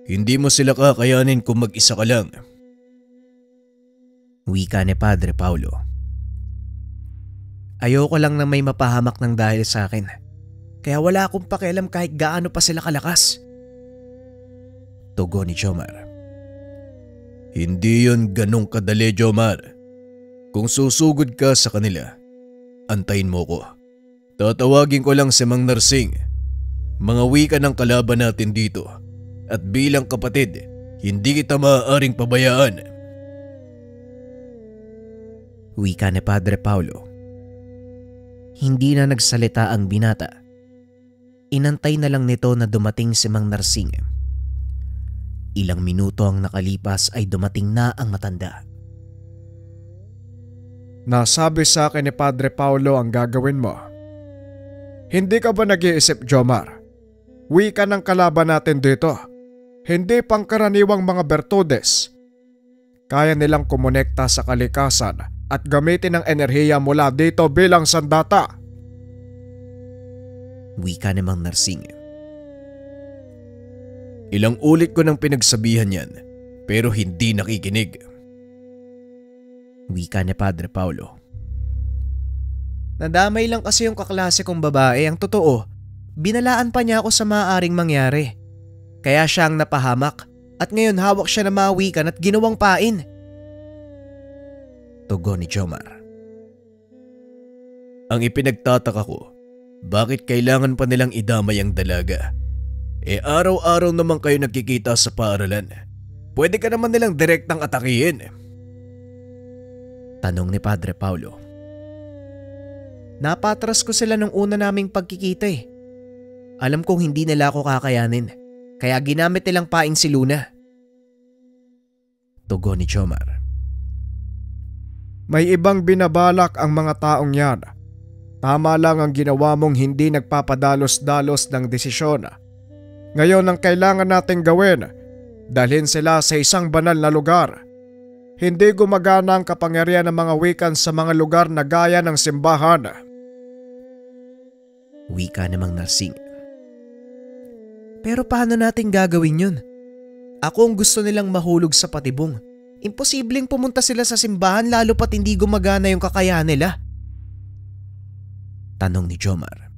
Hindi mo sila kakayanin kung mag-isa ka lang. Wika ni Padre Paulo. Ayoko lang na may mapahamak ng dahil sa akin. Kaya wala akong pakialam kahit gaano pa sila kalakas. Tugon ni Jomar. Hindi yun ganong kadali, Jomar. Kung susugod ka sa kanila, antayin mo ko. Tatawagin ko lang si Mang Narsing. Mga wika ng kalaban natin dito. At bilang kapatid, hindi kita maaaring pabayaan. Wika ni Padre Paulo. Hindi na nagsalita ang binata. Inantay na lang nito na dumating si Mang Narsing. Ilang minuto ang nakalipas ay dumating na ang matanda. Nasabi sa akin ni Padre Paulo ang gagawin mo. Hindi ka ba nag-iisip, Jomar? Wika ng kalaban natin dito. Hindi pangkaraniwang mga bertudes. Kaya nilang kumonekta sa kalikasan at gamitin ang enerhiya mula dito bilang sandata. Wika ni Mang Narsing. Ilang ulit ko nang pinagsabihan yan, pero hindi nakikinig. Wika ni Padre Paulo. Nadamay lang kasi yung kaklase kong babae. Ang totoo, binalaan pa niya ako sa maaaring mangyari. Kaya siya ang napahamak at ngayon hawak siya ng mga wikan at ginawang pain. Tugon ni Jomar. Ang ipinagtataka ko, bakit kailangan pa nilang idamay ang dalaga? Araw-araw naman kayo nagkikita sa paaralan. Pwede ka naman nilang direktang atakihin. Tanong ni Padre Paulo. Napatras ko sila nung una naming pagkikita eh. Alam kong hindi nila ako kakayanin, kaya ginamit nilang paing si Luna. Tugon ni Jomar. May ibang binabalak ang mga taong yan. Tama lang ang ginawa mong hindi nagpapadalos-dalos ng desisyon. Ngayon ang kailangan nating gawin, dalhin sila sa isang banal na lugar. Hindi gumagana ang kapangyarihan ng mga wikan sa mga lugar na gaya ng simbahan. Wika ni Mang Narsing. Pero paano natin gagawin yun? Ako ang gusto nilang mahulog sa patibong. Imposibleng pumunta sila sa simbahan lalo pat hindi gumagana yung kakayahan nila. Tanong ni Jomar.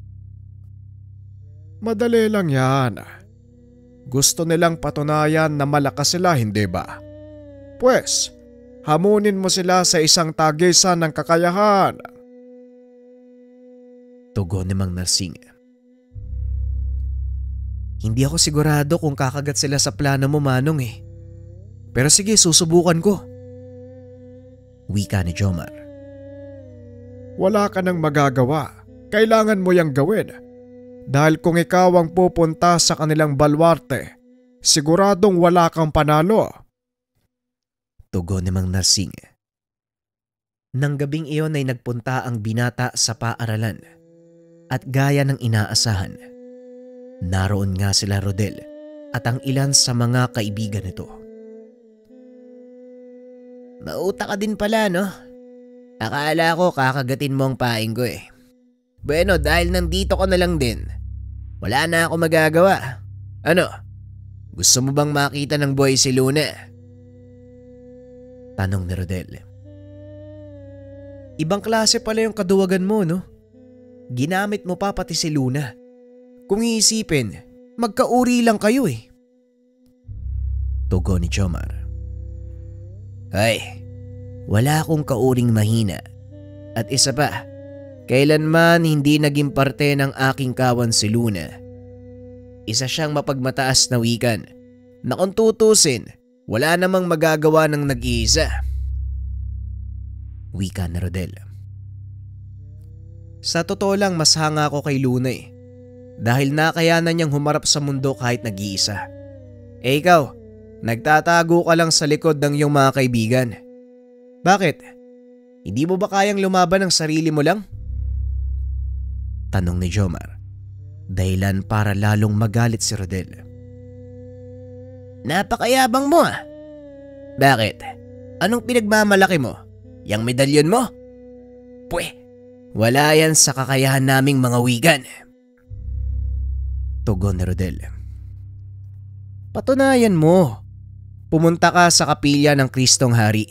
Madali lang yan. Gusto nilang patunayan na malakas sila, hindi ba? Pues, hamunin mo sila sa isang tagisan ng kakayahan. Tugon ni Mang Narsing. Hindi ako sigurado kung kakagat sila sa plano mo, Manong eh. Pero sige, susubukan ko. Wika ni Jomar. Wala ka nang magagawa. Kailangan mo yang gawin. Dahil kung ikaw ang pupunta sa kanilang balwarte, siguradong wala kang panalo. Tugon ni Mang Narsing. Nang gabing iyon ay nagpunta ang binata sa paaralan. At gaya ng inaasahan, naroon nga sila Rodel at ang ilan sa mga kaibigan nito. Mauta ka din pala, no? Akala ko kakagatin mo ang paing ko eh. Bueno, dahil nandito ka na lang din, wala na ako magagawa. Ano? Gusto mo bang makita ng buhay si Luna? Tanong ni Rodel. Ibang klase pala yung kaduwagan mo, no? Ginamit mo pa pati si Luna. Kung iisipin, magkauri lang kayo eh. Tugon ni Jomar. Ay, wala akong kauring mahina. At isa pa, kailanman hindi naging parte ng aking kawan si Luna. Isa siyang mapagmataas na wikan na kung tutusin, wala namang magagawa ng nag-iisa. Wika ni Rodel. Sa totoo lang mas hanga ako kay Luna dahil nakayanan niyang humarap sa mundo kahit nag-iisa. Ikaw, nagtatago ka lang sa likod ng iyong mga kaibigan. Bakit? Hindi mo ba kayang lumaban ng sarili mo lang? Tanong ni Jomar. Dahilan para lalong magalit si Rodel. Napakayabang mo ah. Bakit? Anong pinagmamalaki mo? Yang medalyon mo? Pwe, wala yan sa kakayahan naming mga wigan. Tugon ni Rodel. Patunayan mo. Pumunta ka sa kapilya ng Kristong Hari.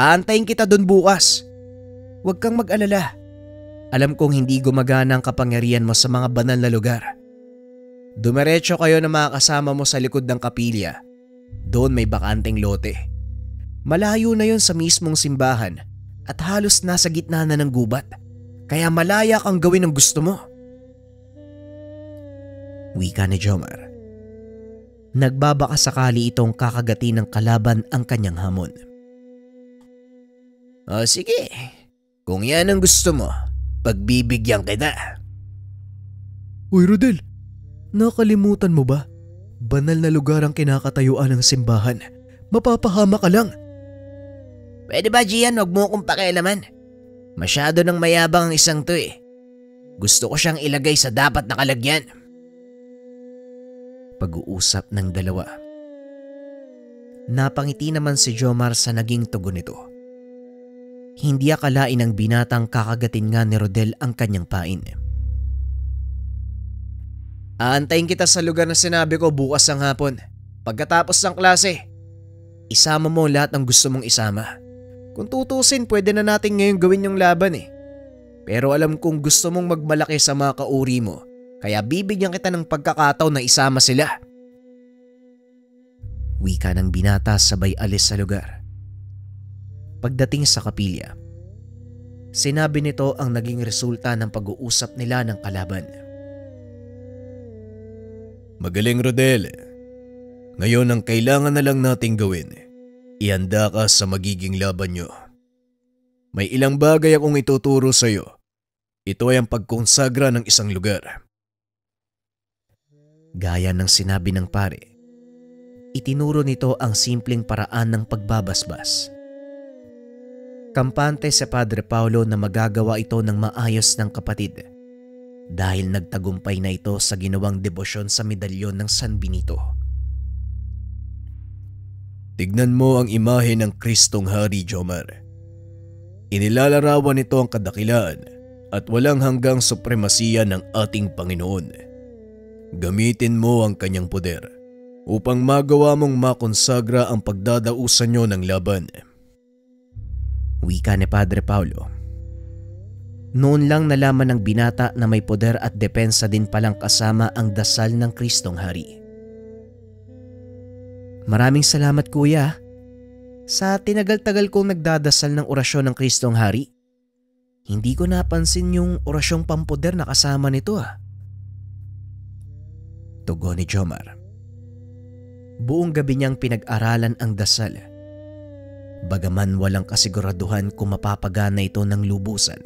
Aantayin kita doon bukas. Huwag kang mag-alala. Alam kong hindi gumagana ang kapangyarihan mo sa mga banal na lugar. Dumiretso kayo na mga kasama mo sa likod ng kapilya. Doon may bakanteng lote. Malayo na yon sa mismong simbahan at halos nasa gitna na ng gubat. Kaya malaya kang gawin ang gusto mo. Wika ni Jomar. Nagbabaka sakali itong kakagati ng kalaban ang kanyang hamon. O sige, kung yan ang gusto mo, pagbibigyan kita. Uy Rodel, nakalimutan mo ba? Banal na lugar ang kinakatayuan ng simbahan. Mapapahama ka lang. Pwede ba, Gian, huwag mo akong pakialaman? Masyado nang mayabang ang isang to Gusto ko siyang ilagay sa dapat na kalagyan. Pag-uusap ng dalawa. Napangiti naman si Jomar sa naging tugon nito. Hindi akalain ng binatang kakagatin nga ni Rodel ang kanyang pain. Aantayin kita sa lugar na sinabi ko bukas ng hapon. Pagkatapos ng klase, isama mo lahat ng gusto mong isama. Kung tutusin, pwede na natin ngayon gawin yung laban Pero alam kong gusto mong magmalaki sa mga kauri mo, kaya bibigyan kita ng pagkakataon na isama sila. Wika ng binata sabay alis sa lugar. Pagdating sa kapilya, sinabi nito ang naging resulta ng pag-uusap nila ng kalaban. Magaling Rodel. Ngayon ang kailangan na lang nating gawin. Ihanda ka sa magiging laban nyo. May ilang bagay akong ituturo sa iyo. Ito ay ang pagkonsagra ng isang lugar. Gaya ng sinabi ng pare, itinuro nito ang simpleng paraan ng pagbabasbas. Kampante sa Padre Paulo na magagawa ito ng maayos ng kapatid dahil nagtagumpay na ito sa ginawang debosyon sa medalyon ng San Benito. Tignan mo ang imahe ng Kristong Hari, Jomar. Inilalarawan nito ang kadakilaan at walang hanggang supremasiya ng ating Panginoon. Gamitin mo ang kanyang poder upang magawa mong makonsagra ang pagdadausan nyo ng laban. Wika ni Padre Paulo. Noon lang nalaman ng binata na may poder at depensa din palang kasama ang dasal ng Kristong Hari. Maraming salamat kuya. Sa tinagal-tagal kong nagdadasal ng orasyon ng Kristong Hari, hindi ko napansin yung orasyong pampoder na kasama nito Tugon ni Jomar. Buong gabi niyang pinag-aralan ang dasal. Bagaman walang kasiguraduhan kung mapapagana ito ng lubusan.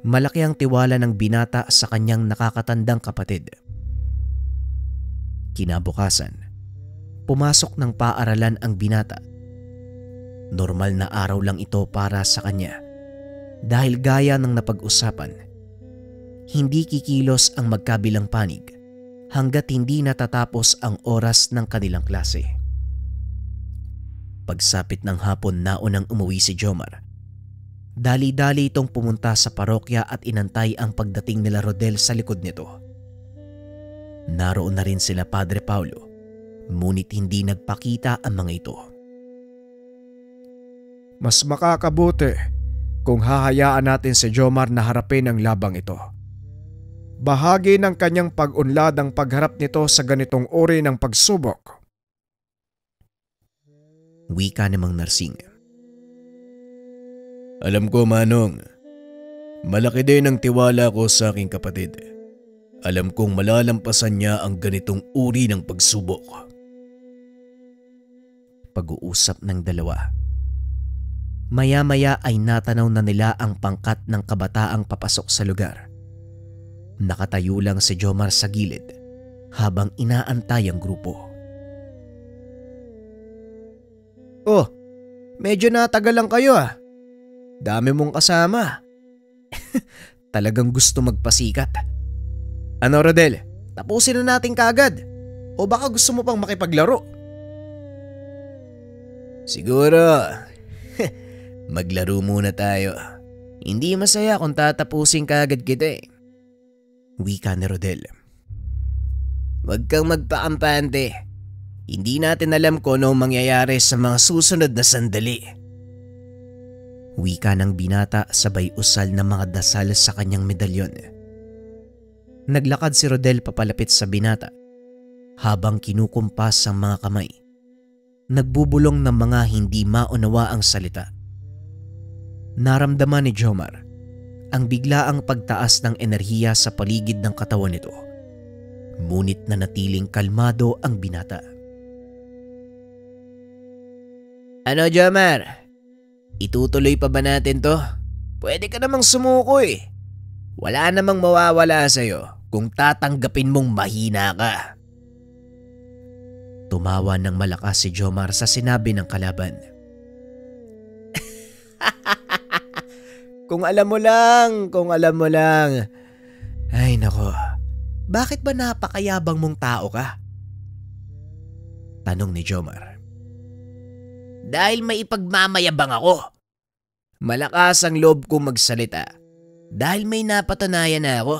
Malaki ang tiwala ng binata sa kanyang nakakatandang kapatid. Kinabukasan, pumasok ng paaralan ang binata. Normal na araw lang ito para sa kanya dahil gaya ng napag-usapan, hindi kikilos ang magkabilang panig hanggat hindi natatapos ang oras ng kanilang klase. Pagsapit ng hapon naunang umuwi si Jomar. Dali-dali itong pumunta sa parokya at inantay ang pagdating nila Rodel sa likod nito. Naroon na rin sila Padre Paulo, ngunit hindi nagpakita ang mga ito. Mas makakabuti kung hahayaan natin si Jomar na harapin ang labang ito. Bahagi ng kanyang pag-unlad ang pagharap nito sa ganitong uri ng pagsubok. Wika ni Mang Narsing. Alam ko, Manong. Malaki din ang tiwala ko sa aking kapatid. Alam kong malalampasan niya ang ganitong uri ng pagsubok. Pag-uusap ng dalawa. Maya-maya ay natanaw na nila ang pangkat ng kabataang papasok sa lugar. Nakatayo lang si Jomar sa gilid habang inaantay ang grupo. Oh, medyo natagal lang kayo ah. Dami mong kasama. Talagang gusto magpasikat. Ano Rodel, tapusin na natin kaagad. O baka gusto mo pang makipaglaro? Siguro, maglaro muna tayo. Hindi masaya kung tatapusin kaagad kita eh. Wika ni Rodel. Huwag kang magpakampante. Hindi natin alam kung anong mangyayari sa mga susunod na sandali. Wika ng binata sabay usal ng mga dasal sa kanyang medalyon. Naglakad si Rodel papalapit sa binata habang kinukumpas ang mga kamay. Nagbubulong ng mga hindi maunawa ang salita. Naramdaman ni Jomar ang biglaang pagtaas ng enerhiya sa paligid ng katawan nito. Ngunit nanatiling kalmado ang binata. Ano Jomar? Itutuloy pa ba natin to? Pwede ka namang sumuko eh. Wala namang mawawala sa'yo kung tatanggapin mong mahina ka. Tumawa ng malakas si Jomar sa sinabi ng kalaban. Kung alam mo lang. Ay nako, bakit ba napakayabang mong tao ka? Tanong ni Jomar. Dahil may ipagmamayabang ako. Malakas ang loob kong magsalita dahil may napatunayan na ako.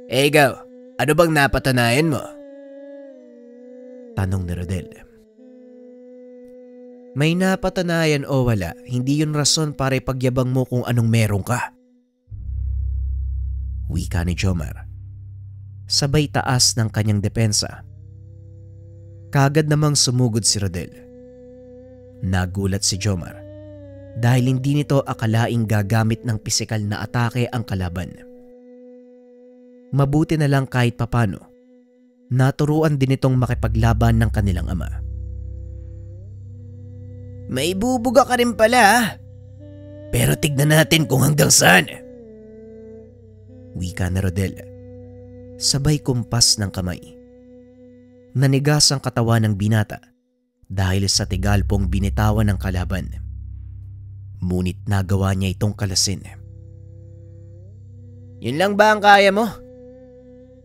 Eh ikaw, ano bang napatunayan mo? Tanong ni Rodel. May napatunayan o wala, hindi yun rason para ipagyabang mo kung anong meron ka. Wika ni Jomar. Sabay taas ng kanyang depensa. Kagad namang sumugod si Rodel. Nagulat si Jomar dahil hindi nito akalaing gagamit ng pisikal na atake ang kalaban. Mabuti na lang kahit papano, naturuan din itong makipaglaban ng kanilang ama. May bubuga ka rin pala. Pero tignan natin kung hanggang saan. Wika na Rodel. Sabay kumpas ng kamay. Nanigas ang katawan ng binata dahil sa tigalpong binitawan ng kalaban. Ngunit nagawa niya itong kalasin. Yun lang ba ang kaya mo?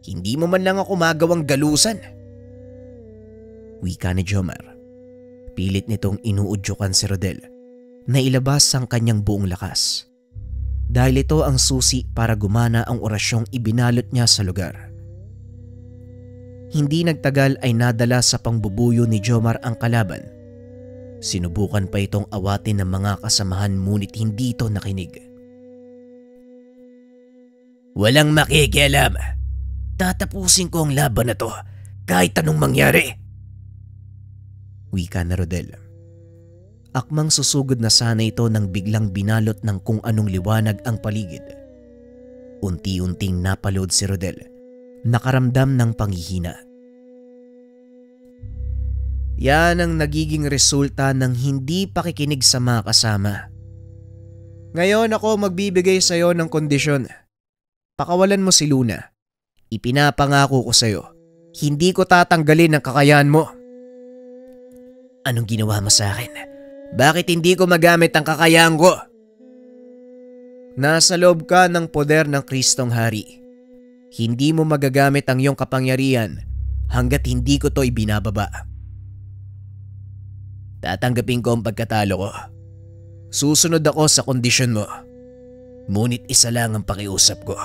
Hindi mo man lang ako magawang galusan. Wika ni Jomar. Pilit nitong inuudyukan si Rodel na ilabas ang kanyang buong lakas. Dahil ito ang susi para gumana ang orasyong ibinalot niya sa lugar. Hindi nagtagal ay nadala sa pangbubuyo ni Jomar ang kalaban. Sinubukan pa itong awatin ng mga kasamahan ngunit hindi ito nakinig. Walang makikialam. Tatapusin ko ang laban na to kahit anong mangyari. Wika na Rodel. Akmang susugod na sana ito nang biglang binalot ng kung anong liwanag ang paligid. Unti-unting napalood si Rodel. Nakaramdam ng panghihina. Yan ang nagiging resulta ng hindi pakikinig sa mga kasama. Ngayon ako magbibigay sa iyo ng kondisyon. Pakawalan mo si Luna. Ipinapangako ko sa iyo, hindi ko tatanggalin ang kakayahan mo. Anong ginawa mo sa akin? Bakit hindi ko magamit ang kakayahan ko? Nasa loob ka ng poder ng Kristong Hari. Hindi mo magagamit ang iyong kapangyarihan hanggat hindi ko to ibinababa. Tatanggapin ko ang pagkatalo ko. Susunod ako sa kondisyon mo. Ngunit isa lang ang pakiusap ko.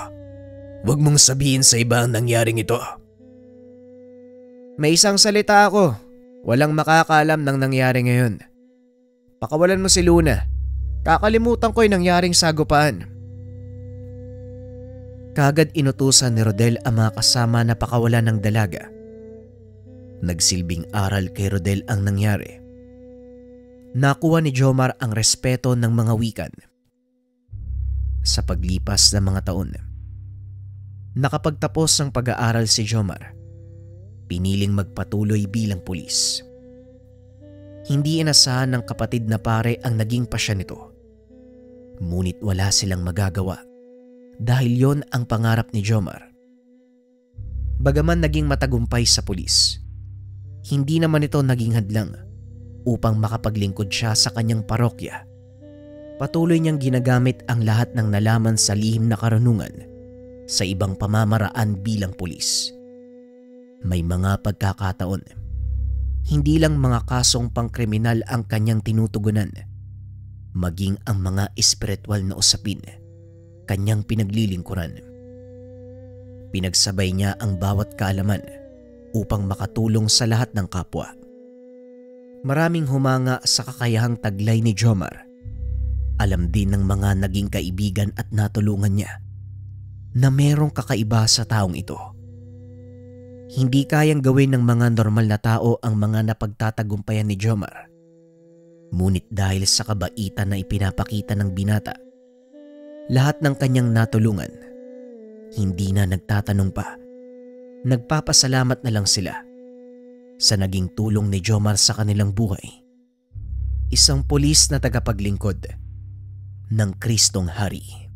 Huwag mong sabihin sa iba ang nangyaring ito. May isang salita ako. Walang makakaalam ng nangyari ngayon. Pakawalan mo si Luna. Kakalimutan ko yung nangyaring sagupaan. Kagad inutusan ni Rodel ang mga kasama na pakawalan ng dalaga. Nagsilbing aral kay Rodel ang nangyari. Nakuha ni Jomar ang respeto ng mga wikan. Sa paglipas ng mga taon, nakapagtapos ng pag-aaral si Jomar, piniling magpatuloy bilang pulis. Hindi inasahan ng kapatid na pare ang naging pasya nito. Ngunit wala silang magagawa dahil yon ang pangarap ni Jomar. Bagaman naging matagumpay sa pulis, hindi naman ito naging hadlang upang makapaglingkod siya sa kanyang parokya. Patuloy niyang ginagamit ang lahat ng nalaman sa lihim na karunungan sa ibang pamamaraan bilang pulis. May mga pagkakataon, hindi lang mga kasong pangkriminal ang kanyang tinutugunan, maging ang mga espiritual na usapin, kanyang pinaglilingkuran. Pinagsabay niya ang bawat kaalaman upang makatulong sa lahat ng kapwa. Maraming humanga sa kakayahang taglay ni Jomar. Alam din ng mga naging kaibigan at natulungan niya na merong kakaiba sa taong ito. Hindi kayang gawin ng mga normal na tao ang mga napagtatagumpayan ni Jomar. Ngunit dahil sa kabaitan na ipinapakita ng binata, lahat ng kanyang natulungan, hindi na nagtatanong pa. Nagpapasalamat na lang sila sa naging tulong ni Jomar sa kanilang buhay. Isang pulis na tagapaglingkod ng Kristong Hari.